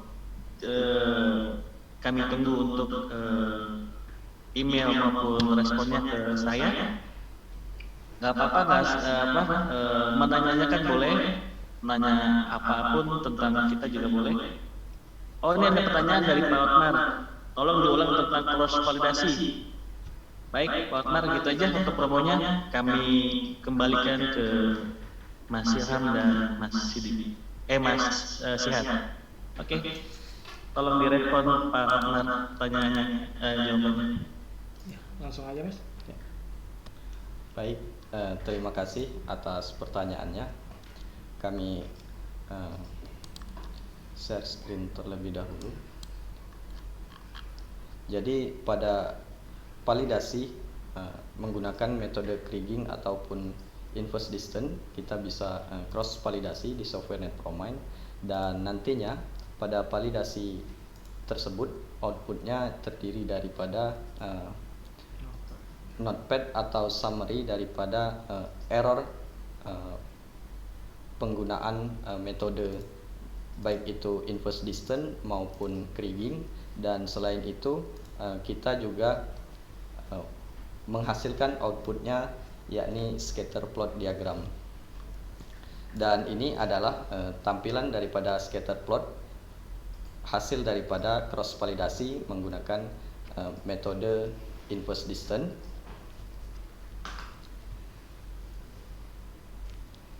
kami tunggu untuk email maupun responnya ke saya. Gak apa-apa, menanyakan boleh, nanya apapun tentang kita juga boleh. Oh, ini ada pertanyaan dari Pak Otmar, tolong diulang tentang cross validasi. Baik Pak Otmar, gitu aja untuk promonya, kami kembalikan ke Mas Ilham dan Mas Sidi, Mas Sihat. Oke, tolong direspon Pak Otmar pertanyaannya, jawabannya. Ya, langsung aja Mas. Ya. Baik, terima kasih atas pertanyaannya. Kami share screen terlebih dahulu. Jadi pada validasi menggunakan metode kriging ataupun inverse distance, kita bisa cross validasi di software NetPromine, dan nantinya pada validasi tersebut outputnya terdiri daripada notepad atau summary daripada error penggunaan metode baik itu inverse distance maupun kriging. Dan selain itu kita juga menghasilkan outputnya yakni scatter plot diagram, dan ini adalah tampilan daripada scatter plot hasil daripada cross validasi menggunakan metode inverse distance.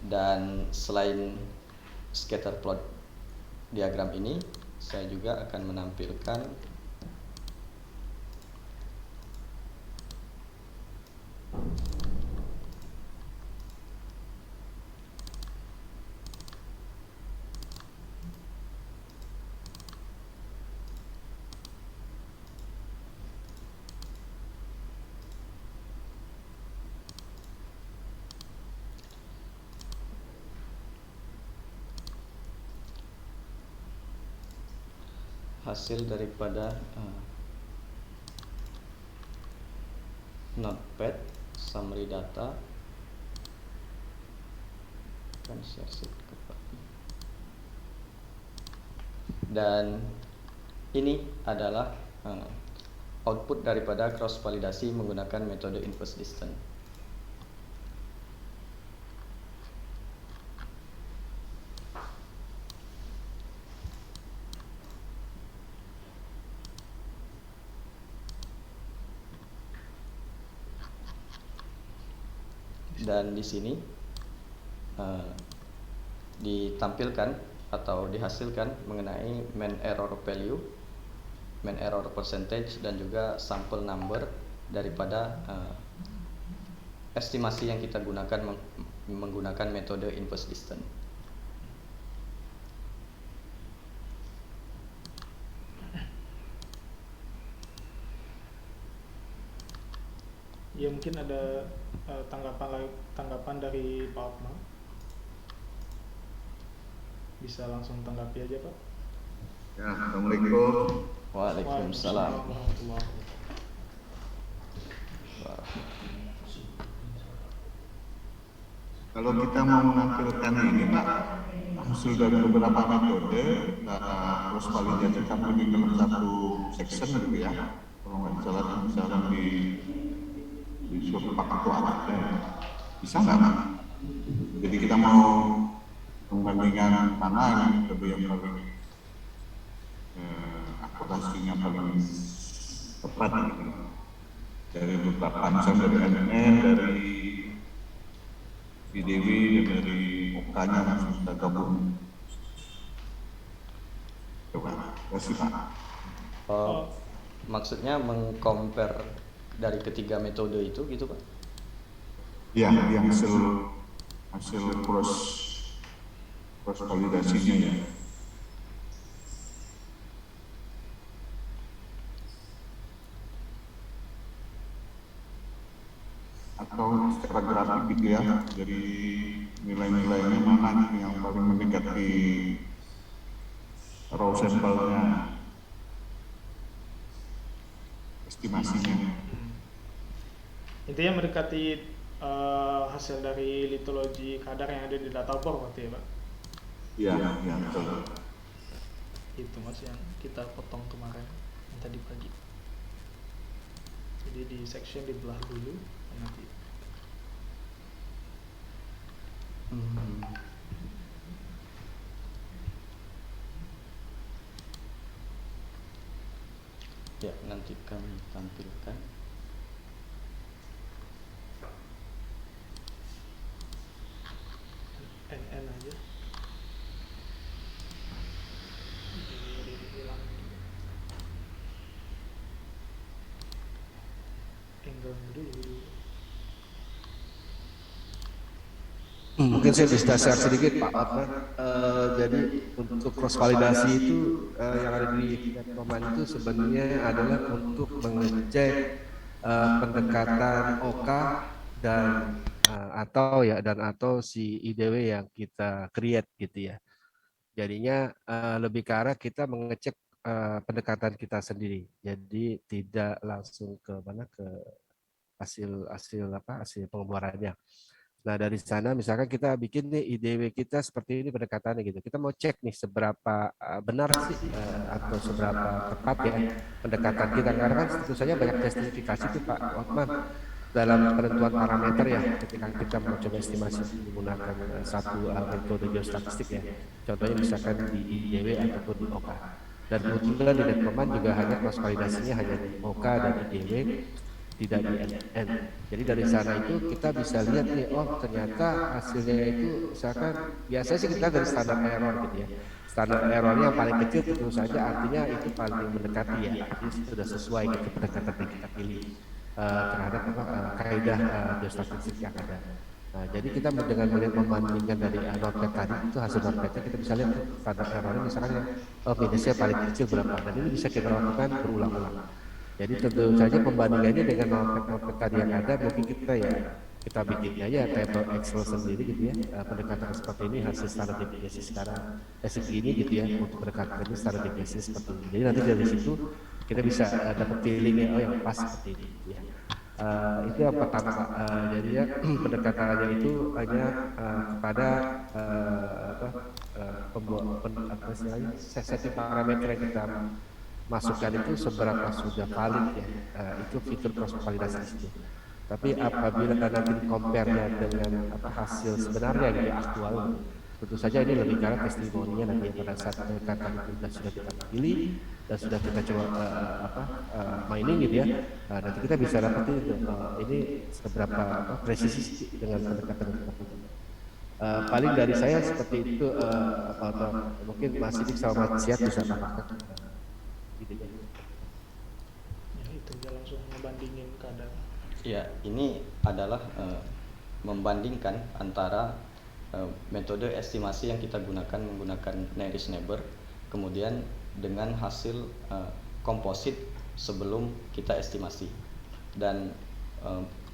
Dan selain scatter plot diagram ini, saya juga akan menampilkan hasil daripada notepad summary data. Akan share sheet ke Pak. Dan ini adalah output daripada cross validasi menggunakan metode inverse distance. Dan di sini ditampilkan atau dihasilkan mengenai main error value, main error percentage, dan juga sampel number daripada estimasi yang kita gunakan menggunakan metode inverse distance. Ya, mungkin ada tanggapan dari Pak Otmar. Bisa langsung tanggapi aja Pak. Ya, Assalamualaikum. Waalaikumsalam. Warahmatullahi Kalau kita mau menampilkan ini Pak, hasil dari beberapa metode, terus validasi di dalam satu section gitu ya. Kalau nggak salah misalkan di suatu paket itu ada, bisa nggak Pak? Jadi kita mau membandingkan mana yang metode yang paling akurasinya paling tepat gitu. Dari beberapa misalnya dari NN, dari VDW, dan dari OK-nya langsung kita gabung. Coba, terima kasih Pak. Oh, Maksudnya mengcompare dari ketiga metode itu gitu Pak? Ya, yang hasil cross validasinya ya. Atau secara grafik gitu ya, dari nilai-nilainya mana gitu yang paling mendekati raw sampelnya, estimasinya. intinya mendekati hasil dari litologi kadar yang ada di database berarti ya Pak. Iya, iya betul. Itu Mas yang kita potong kemarin yang tadi pagi. Jadi di section dibelah dulu nanti. Ya, nanti kami tampilkan. NN aja. Hilang. Angle dulu. Mungkin saya bisa share sedikit Pak Otman. Jadi untuk cross validasi itu yang ada di Netcommand itu sebenarnya adalah untuk mengecek pendekatan OK dan atau si IDW yang kita create gitu ya. Jadinya lebih ke arah kita mengecek pendekatan kita sendiri. Jadi tidak langsung ke hasil pengeluarannya. Nah dari sana misalkan kita bikin nih IDW kita seperti ini pendekatannya gitu. Kita mau cek nih seberapa benar sih atau seberapa tepat ya pendekatan kita. Karena kan tentu saja banyak justifikasi tuh Pak Otman dalam penentuan parameter ya ketika kita mau coba estimasi menggunakan satu metode geostatistik ya. Contohnya misalkan di IDW ataupun di OK. Dan kebetulan di Netcommand juga hanya cross validasinya hanya di OK dan IDW, tidak di NN. Jadi dari sana itu kita bisa lihat nih, oh ternyata hasilnya itu misalkan biasanya sih kita dari standar error gitu ya. Standar errornya yang paling kecil tentu saja artinya itu paling mendekati ya, artinya sudah sesuai gitu pendekatan yang kita pilih terhadap kaidah geostatistik yang ada. Nah, jadi kita dengan melihat membandingkan dari notepad tadi itu hasil notepad kita bisa lihat standar errornya misalkan minusnya paling kecil berapa, dan ini bisa kita lakukan berulang-ulang. Jadi tentu saja pembandingannya dengan notepad tadi yang ada, mungkin kita bikin aja table Excel sendiri gitu ya, pendekatan seperti ini hasil standar deviasi sekarang segini gitu ya, untuk pendekatan ini standar deviasi seperti ini. Jadi nanti dari situ kita bisa dapat feelingnya, oh yang pas seperti ini gitu ya. Itu yang pertama Pak. Jadi ya pendekatannya itu hanya kepada setting parameter yang kita masukkan itu seberapa sudah valid ya, itu fitur cross validasi itu. Tapi apabila nanti compare-nya dengan hasil sebenarnya gitu aktual, tentu saja ini lebih karena testimoninya nanti pada saat pendekatan itu sudah kita pilih dan sudah kita coba mining gitu ya. Nanti kita bisa dapat ini seberapa presisi dengan pendekatan yang kita pilih. Paling dari saya seperti itu, mungkin Mas Sidik sama Mas Siap bisa tambahkan. Gitu ya. Ya itu dia langsung ngebandingin kadar. Ya, ini adalah membandingkan antara metode estimasi yang kita gunakan menggunakan nearest neighbor, kemudian dengan hasil komposit sebelum kita estimasi. Dan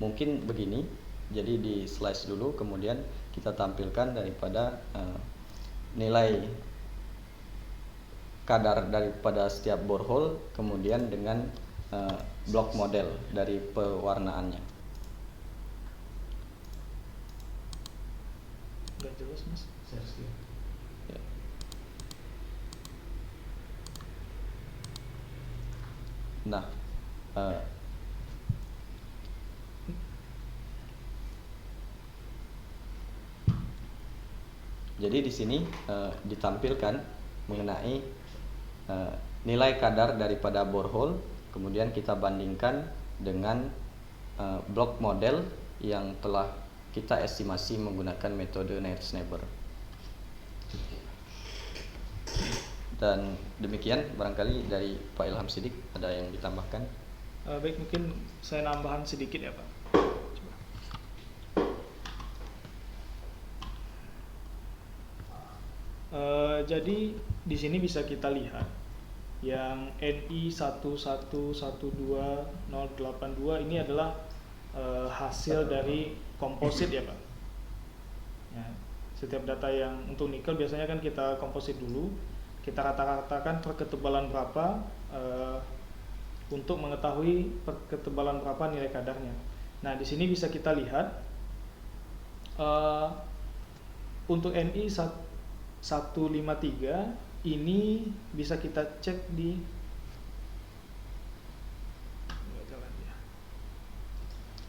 mungkin begini, jadi di slice dulu, kemudian kita tampilkan daripada nilai kadar daripada setiap borehole, kemudian dengan blok model dari pewarnaannya. Gak jelas Mas. Ya. Nah, jadi di sini ditampilkan mengenai nilai kadar daripada borehole, kemudian kita bandingkan dengan blok model yang telah kita estimasi menggunakan metode nearest neighbor. Dan demikian barangkali dari Pak Ilham Siddiq ada yang ditambahkan. Baik, mungkin saya nambahan sedikit ya Pak. Coba. Jadi di sini bisa kita lihat yang NI 1112082 ini adalah hasil dari komposit ya Pak. Ya, setiap data yang untuk nikel biasanya kan kita komposit dulu, kita rata-ratakan per ketebalan berapa untuk mengetahui per ketebalan berapa nilai kadarnya. Nah di sini bisa kita lihat untuk NI 153 ini bisa kita cek di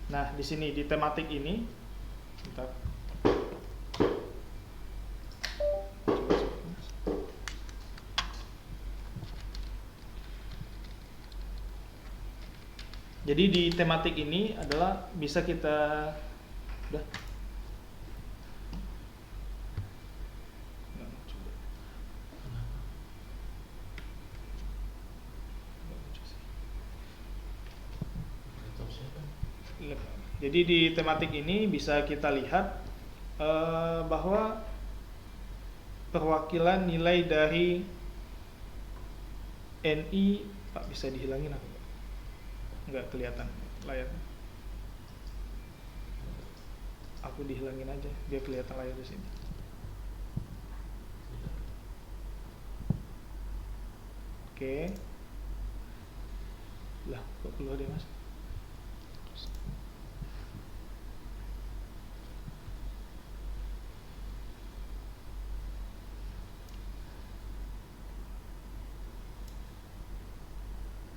nah di sini di tematik ini kita jadi di tematik ini adalah bisa kita udah jadi di tematik ini bisa kita lihat bahwa perwakilan nilai dari NI Pak bisa dihilangin apa nggak kelihatan layarnya, aku dihilangin aja biar kelihatan layar di sini. Oke. Lah kok keluar deh Mas.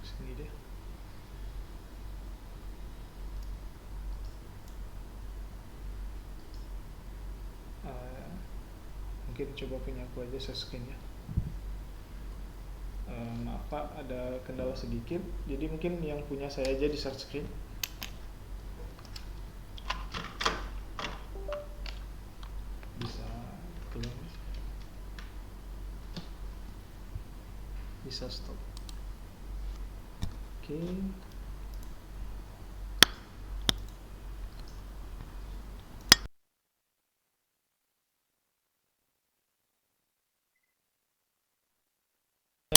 Sini deh. Mungkin coba punya aku aja share screen ya. Maaf Pak, ada kendala sedikit. Jadi mungkin yang punya saya aja di share screen. Bisa keluar. Bisa stop. Oke.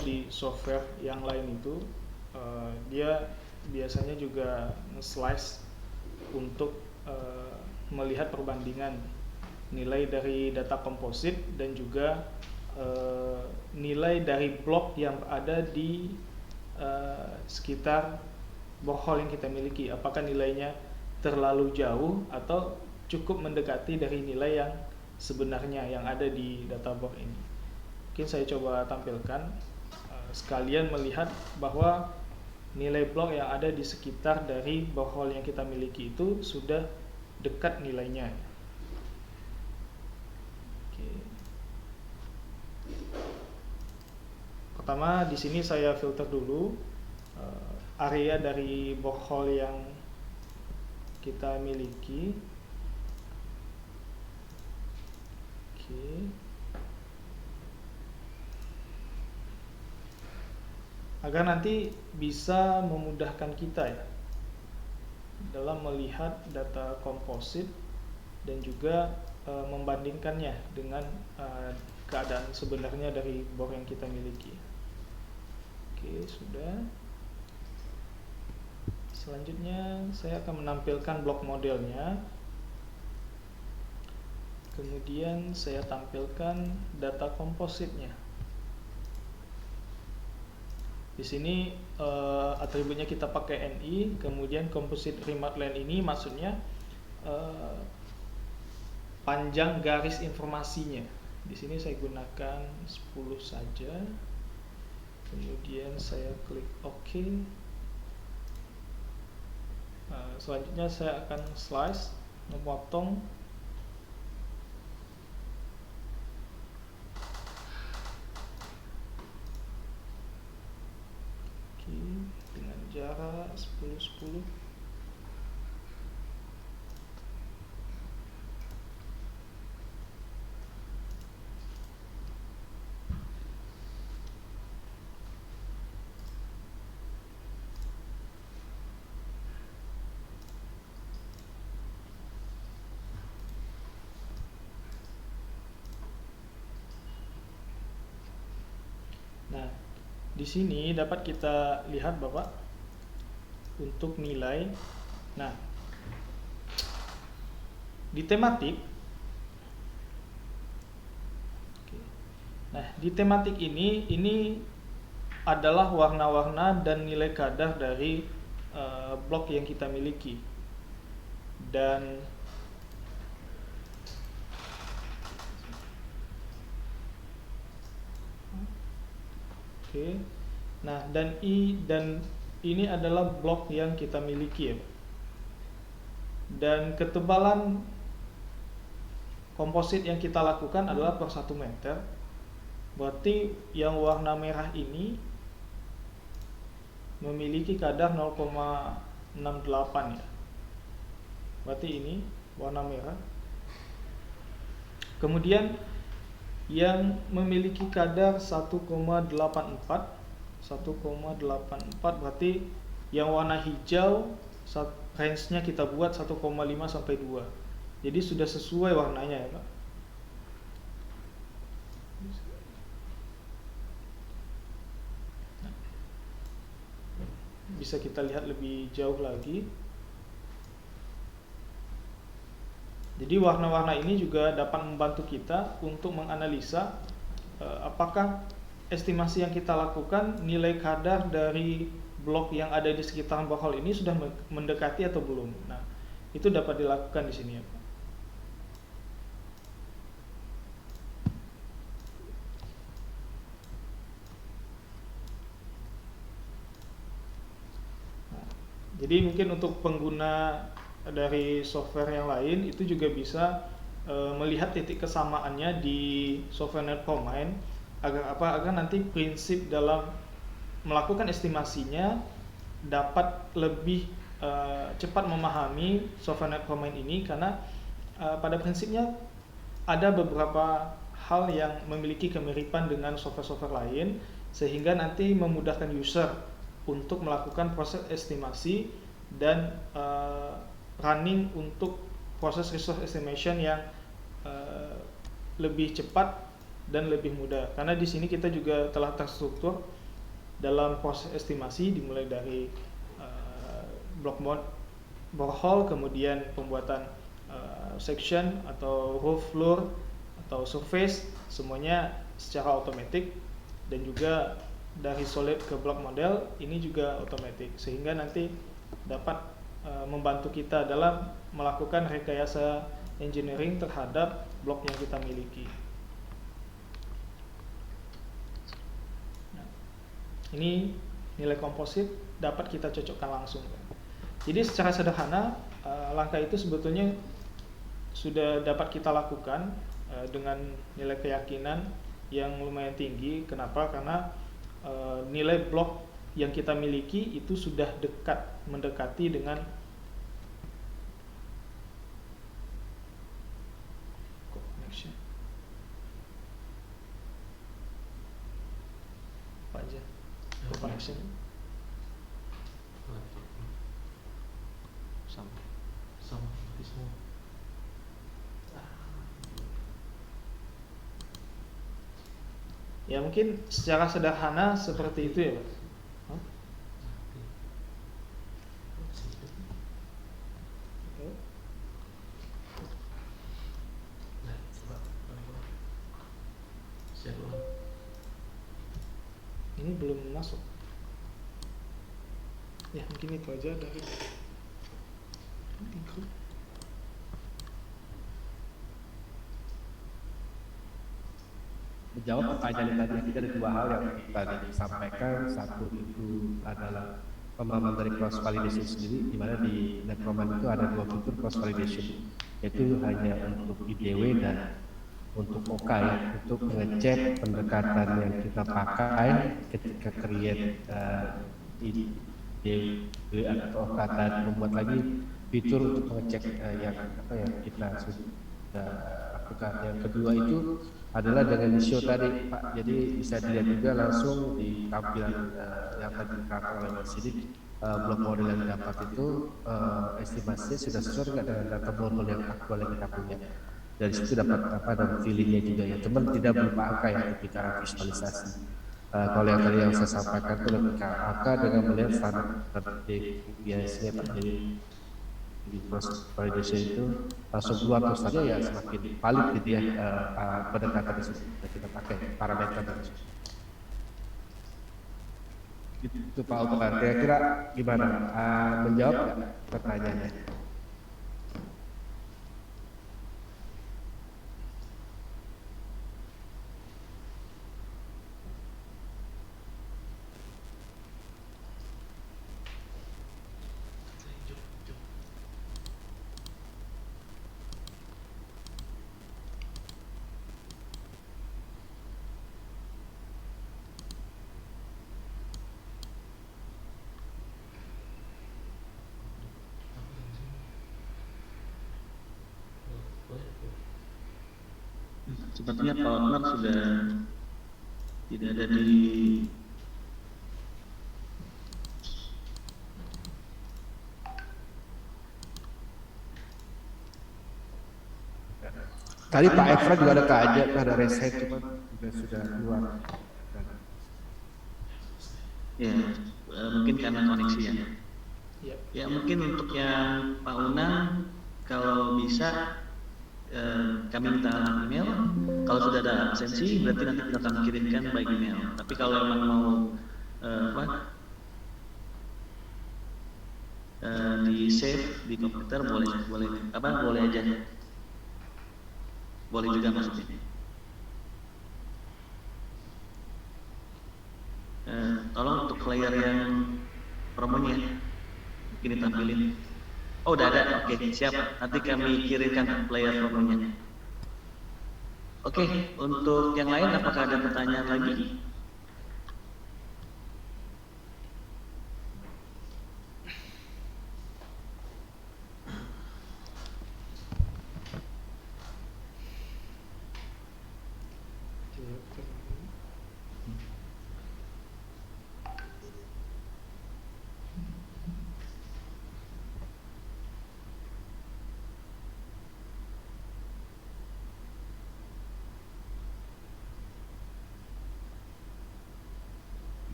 Di software yang lain itu dia biasanya juga nge-slice untuk melihat perbandingan nilai dari data komposit dan juga nilai dari blok yang ada di sekitar borehole yang kita miliki, apakah nilainya terlalu jauh atau cukup mendekati dari nilai yang sebenarnya yang ada di data box ini. Mungkin saya coba tampilkan sekalian melihat bahwa nilai blok yang ada di sekitar dari borehole yang kita miliki itu sudah dekat nilainya. Oke. Pertama di sini saya filter dulu area dari borehole yang kita miliki. Oke. Agar nanti bisa memudahkan kita ya dalam melihat data komposit dan juga membandingkannya dengan keadaan sebenarnya dari bor yang kita miliki. Oke, sudah. Selanjutnya saya akan menampilkan blok modelnya. Kemudian saya tampilkan data kompositnya. Di sini atributnya kita pakai NI, kemudian composite remote line ini maksudnya panjang garis informasinya. Di sini saya gunakan 10 saja. Kemudian saya klik OK. Selanjutnya saya akan slice, memotong. Dengan jarak 10-10. di sini dapat kita lihat Bapak untuk nilai. Nah, di tematik. Nah, di tematik ini adalah warna-warna dan nilai kadar dari blok yang kita miliki. Dan nah, dan ini adalah blok yang kita miliki ya. Dan ketebalan komposit yang kita lakukan adalah per 1 meter. Berarti yang warna merah ini memiliki kadar 0,68 ya. Berarti ini warna merah. Kemudian yang memiliki kadar 1,84 berarti yang warna hijau range-nya kita buat 1,5 sampai 2. Jadi sudah sesuai warnanya ya Pak. Bisa kita lihat lebih jauh lagi. Jadi warna-warna ini juga dapat membantu kita untuk menganalisa apakah estimasi yang kita lakukan nilai kadar dari blok yang ada di sekitar borehole ini sudah mendekati atau belum. Nah, itu dapat dilakukan di sini ya Pak. Jadi mungkin untuk pengguna dari software yang lain itu juga bisa melihat titik kesamaannya di software Netcommand agar nanti prinsip dalam melakukan estimasinya dapat lebih cepat memahami software Netcommand ini, karena pada prinsipnya ada beberapa hal yang memiliki kemiripan dengan software-software lain sehingga nanti memudahkan user untuk melakukan proses estimasi dan running untuk proses resource estimation yang lebih cepat dan lebih mudah. Karena di sini kita juga telah terstruktur dalam proses estimasi dimulai dari block mode borehole, kemudian pembuatan section atau roof floor atau surface, semuanya secara otomatis, dan juga dari solid ke block model ini juga otomatis, sehingga nanti dapat membantu kita dalam melakukan rekayasa engineering terhadap blok yang kita miliki. Nah, ini nilai komposit dapat kita cocokkan langsung. Jadi secara sederhana langkah itu sebetulnya sudah dapat kita lakukan dengan nilai keyakinan yang lumayan tinggi. Kenapa? Karena nilai blok yang kita miliki itu sudah mendekati dengan connection. Apa aja? Connection. Sama semua. Ya mungkin secara sederhana seperti itu ya Pak. Ini belum masuk. Ya mungkin itu aja dari grup. Menjawab pertanyaan tadi, kita ada dua hal yang tadi disampaikan. Satu itu adalah pemahaman dari cross validation sendiri, di mana di Netcommand itu ada dua fitur cross validation, yaitu hanya untuk IDW dan untuk OK, untuk mengecek pendekatan yang kita pakai ketika create IDW atau OK, dan membuat lagi fitur untuk mengecek yang kita sudah lakukan. Yang kedua itu adalah dengan show tadi Pak, jadi bisa dilihat juga langsung di tampilan yang tadi diterangkan oleh Mas Sidik, blok model yang didapat itu estimasinya sudah sesuai dengan data borehole yang aktual yang kita punya. Dari situ dapat ada feelingnya juga ya, teman tidak berupa angka ya ketika visualisasi. Kalau yang tadi yang saya sampaikan itu lebih ke angka dengan melihat standar biasanya terjadi di proses validation itu langsung keluar terus saja ya semakin valid gitu ya pendekatan tersebut yang kita pakai parameter tersebut. Itu Pak Alpan, kira-kira gimana? Menjawab nggak pertanyaannya? Sepertinya Pak Otmar sudah tidak ada di Tadi Pak Efra juga ada keajak, ada reset cuma juga sudah keluar. ya mungkin karena koneksi ya. Ya. Ya mungkin untuk yang Pak Unang kalau bisa kami minta email. Kalau sudah ada absensi berarti nanti kita akan kirimkan by email. Tapi kalau memang mau di save di komputer boleh aja. Boleh juga maksudnya. Tolong untuk player yang promonya mungkin ditampilin. Oh udah ada, oke siap. Nanti kami kirimkan player promonya. Oke, untuk yang lain apakah ada pertanyaan lagi?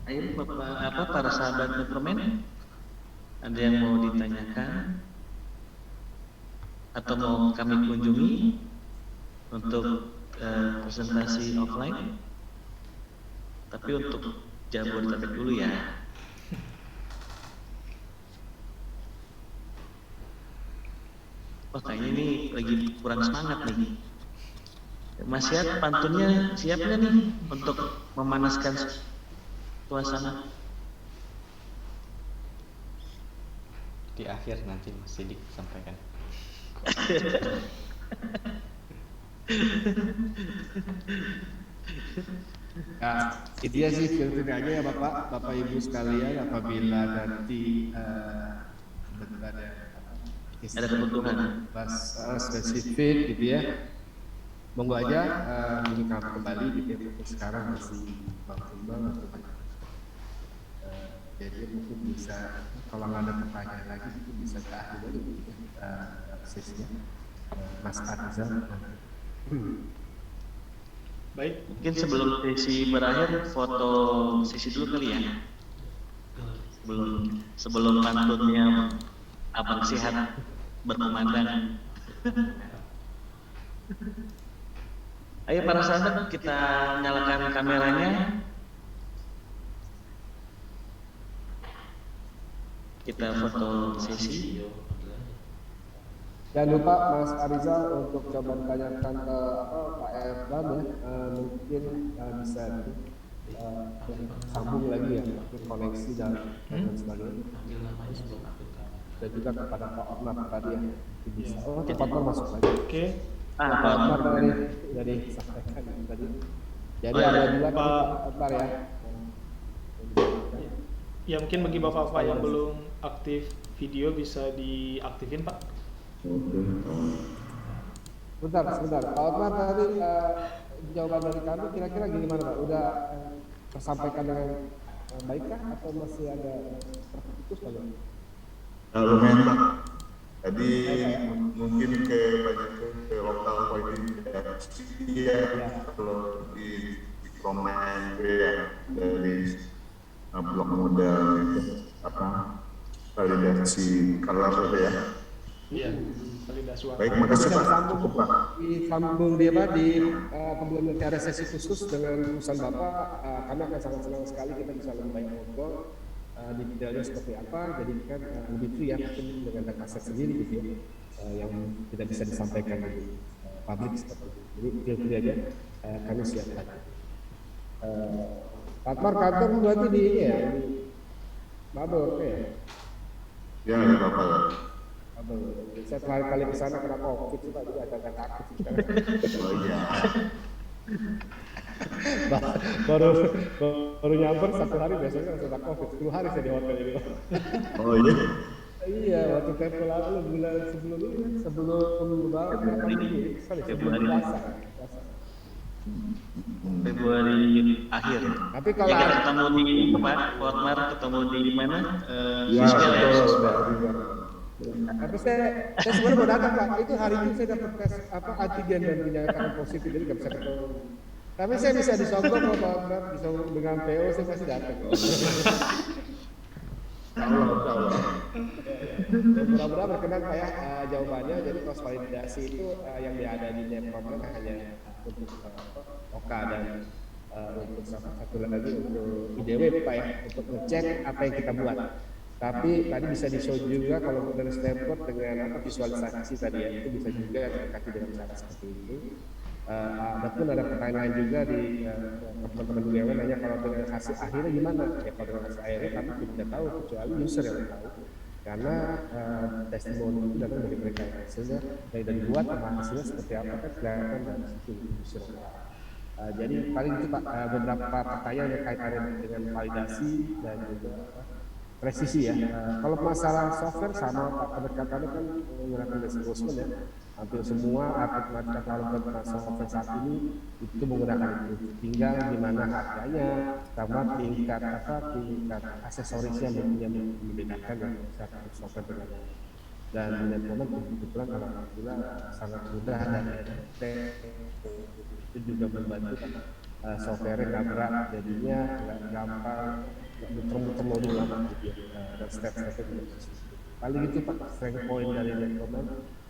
Ayo para sahabat Metroman, ada yang mau ditanyakan atau mau kami kunjungi untuk presentasi offline? Tapi untuk Jabodetabek dulu ya. Wah kayaknya ini lagi kurang semangat nih. Mas Yat, pantunnya siap nggak nih untuk memanaskan suasana? Di akhir nanti Mas Sidik sampaikan. Nah, intinya sih filternya ya Bapak Ibu sekalian, apabila nanti ada kebutuhan spesifik gitu ya, monggo aja hubungi kami kembali gitu ya. Sekarang masih maksimal atau jadi mungkin bisa kalau nggak ada pertanyaan lagi mungkin bisa ke akhir dulu sesinya Mas Arizal. Baik. Mungkin sebelum sesi berakhir foto sesi dulu kali ya. Sebelum pantunnya Abang Sihat berkumandang. Ayo para sahabat kita nyalakan kameranya. Kita foto sesi. Jangan lupa Mas Arizal untuk coba tanyakan ke Pak Efran ya, mungkin bisa sambung lagi ya, koneksi dan sebagainya. Dan juga kepada Pak Otmar tadi ya, bisa. Oh, Pak Otmar masuk lagi. Oke. Pak Otmar dari sampaikan tadi. Jadi ada dua Pak Otmar ya. Ya mungkin bagi bapak-bapak yang belum aktif video bisa diaktifin Pak. Sebentar. Pak Otmar tadi jawaban dari kami kira-kira gimana Pak? Udah tersampaikan dengan baikkah atau masih ada terputus Pak? Lumayan Pak. Tadi mungkin banyak ke lokal poin ya. Kalau di komen ya dari blok model itu validasi color itu ya. Iya, validasi warna. Baik, makasih Bisa Pak. disambung, Cukup Pak. disambung dia Pak di kemudian nanti ada sesi khusus dengan urusan Bapak, kami akan sangat senang sekali kita bisa lebih banyak ngobrol detailnya seperti apa, jadi kan lebih free ya mungkin dengan dataset sendiri gitu ya, yang tidak bisa disampaikan di publik seperti itu. Jadi feel free aja, kami siap lagi. Pak Mar, kantor berarti di ini ya, di Mabel ya? Ya, ya Bapak. Mabel. Saya terakhir kali ke sana kena COVID sih Pak, jadi agak takut. Oh iya. baru nyamper 1 hari biasanya langsung kena COVID, 10 hari saya di hotel ini. Oh iya. Iya, waktu tempo lalu bulan sebelum lebaran sebelum puasa. Februari akhir. Tapi Ya, kalau kita ketemu di Pak Hotmar, ketemu di mana? Ya, Sosial ya. betul. tapi saya sebenarnya mau datang Pak, itu hari ini saya dapat tes antigen dan dinyatakan positif, jadi nggak bisa ketemu. Tapi saya bisa disogok kalau Pak Hotmar, bisa dengan PO saya pasti datang. Allah. Mudah-mudahan berkenan Pak ya jawabannya. Jadi proses validasi itu yang ada di Netcom hanya untuk Oka dan untuk satu lagi untuk IDW Pak ya, untuk ngecek apa yang kita buat. Tapi tadi bisa di-show juga kalau dari Stanford dengan visualisasi tadi ya, itu bisa juga kasih dengan cara seperti itu. Adapun ada pertanyaan juga di teman-teman BUMN nanya kalau dengan hasil akhirnya gimana? Ya kalau dengan hasil akhirnya kami tidak tahu kecuali user yang tahu. Karena testimoni itu datang dari mereka hasilnya dari buat sama hasilnya seperti apa kan kelihatan dari situ user. Jadi paling itu Pak beberapa pertanyaan yang kaitannya dengan validasi dan juga presisi ya. Kalau masalah software sama Pak pendekatannya kan menggunakan disclosure ya. Hampir semua aplikasi kalau software saat ini itu menggunakan itu. Tinggal di mana harganya sama tingkat aksesorisnya yang membedakan yang satu software dengan dan Netcom kebetulan alhamdulillah sangat mudah dan itu juga membantu software nggak berat, jadinya nggak gampang muter-muter modul lama gitu ya, dan step-stepnya juga paling itu Pak strength point dari Netcom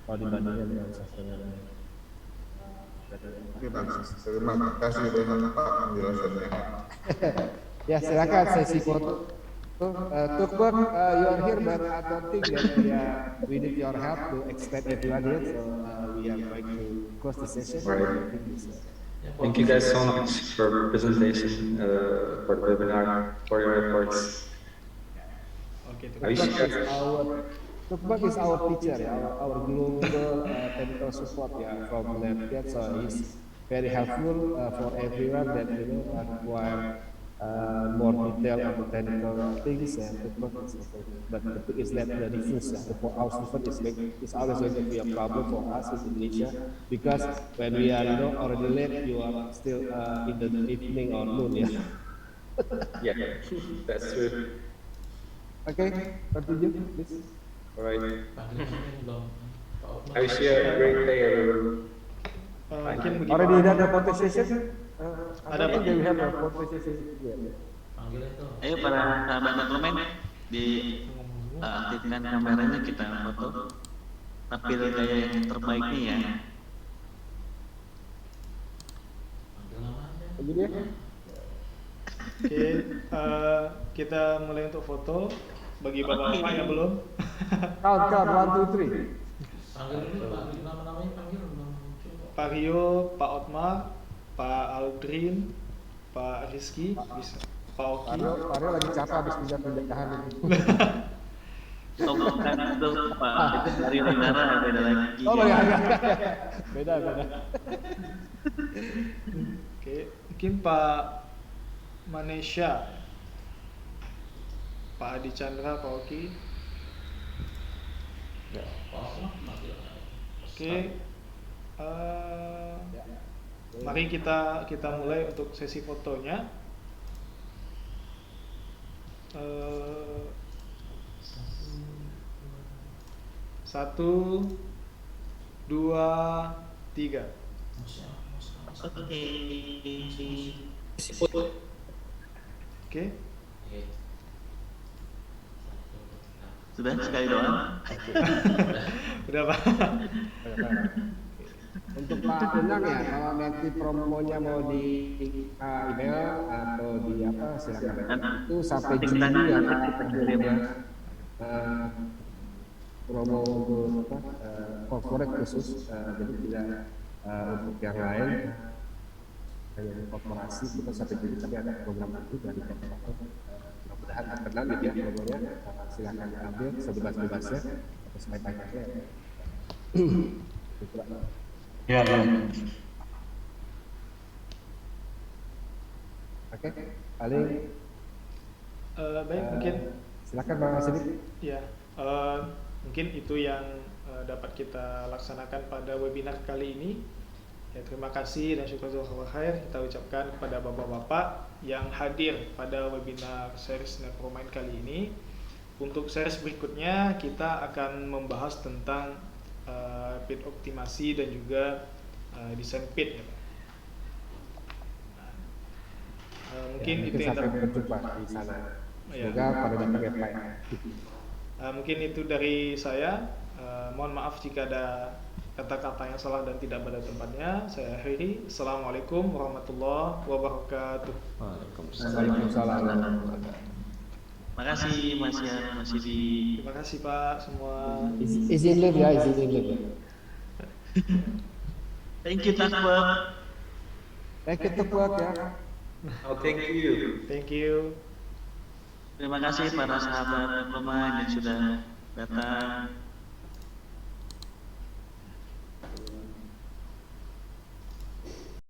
kalau dibandingkan dengan software yang lain. Oke Pak, terima kasih banyak Pak penjelasannya. Ya silakan sesi foto. Tukbek, you are here, but I don't think that we need your help to extend everyone here, so we are going to close the session. Thank you guys so much for presentation, for the webinar, for your reports. Oke, I wish you guys Tukbek is our teacher, our global technical support from NetGet, so he's very helpful for everyone that require more detail on the technical things. But the thing is that the difference for our student is always going to be a problem for us in Indonesia, because when we are already late, you are still in the evening or noon. yeah, that's true. Okay, continue, please. All right. belum. I wish you a great day, everyone. Mungkin begini. Already done the photo session? Ada Pak. We have a photo session. Panggilin tuh. Ayo para sahabat Netcom di aktifkan kameranya, kita foto. Tampil gaya yang terbaik nih ya. Panggil namanya. Begini ya. Oke, kita mulai untuk foto. Bagi bapak-bapak yang belum. Count, 1, 2, 3. Panggil dulu, panggil nama-namanya, panggil belum muncul. Pak Rio, Pak Otmar, Pak Aldrin, Pak Rizky, bisa. Pak Oki. Mario lagi capek habis pindah-pindahan itu. Oh bukan itu Pak, itu dari negara beda lagi. Oh ya, beda. Oke, mungkin Pak Manesha, Pak Adi Chandra, Pak Oki. Oke, mari kita mulai untuk sesi fotonya. 1, 2, 3. Oke. Oke. Sudah sekali doang. Udah Pak. Untuk Pak Unang ya, kalau nanti promonya mau di email atau di apa silakan. Itu sampai Juni ya Pak promonya. Promo untuk apa corporate khusus, jadi tidak untuk yang lain. Yang korporasi kita sampai Juni tapi ada program itu dari korporat. Mudah-mudahan terkenal gitu ya promonya. Silakan ambil sebebas-bebasnya atau sebanyak-banyaknya. Gitu, Pak. Ya, ya. Oke, paling Baik, mungkin silakan Bang Sidik. ya mungkin itu yang dapat kita laksanakan pada webinar kali ini. Ya, terima kasih dan syukur khair kita ucapkan kepada bapak-bapak yang hadir pada webinar series Nevermind kali ini. Untuk series berikutnya kita akan membahas tentang pit optimasi dan juga desain pit ya, Pak. Mungkin Ya, itu yang sampai berjumpa di sana. Ya. Semoga pada datang ya Pak. Mungkin itu dari saya. Mohon maaf jika ada kata-kata yang salah dan tidak pada tempatnya. Saya akhiri. Assalamualaikum warahmatullahi wabarakatuh. Waalaikumsalam. Makasih Mas Yan, Mas Sidi. Terima kasih Pak semua. Izin live ya, izin live ya. Thank you Takwa. Kita kuat ya. Oh, thank you. Thank you. Terima kasih para sahabat pemain yang sudah datang.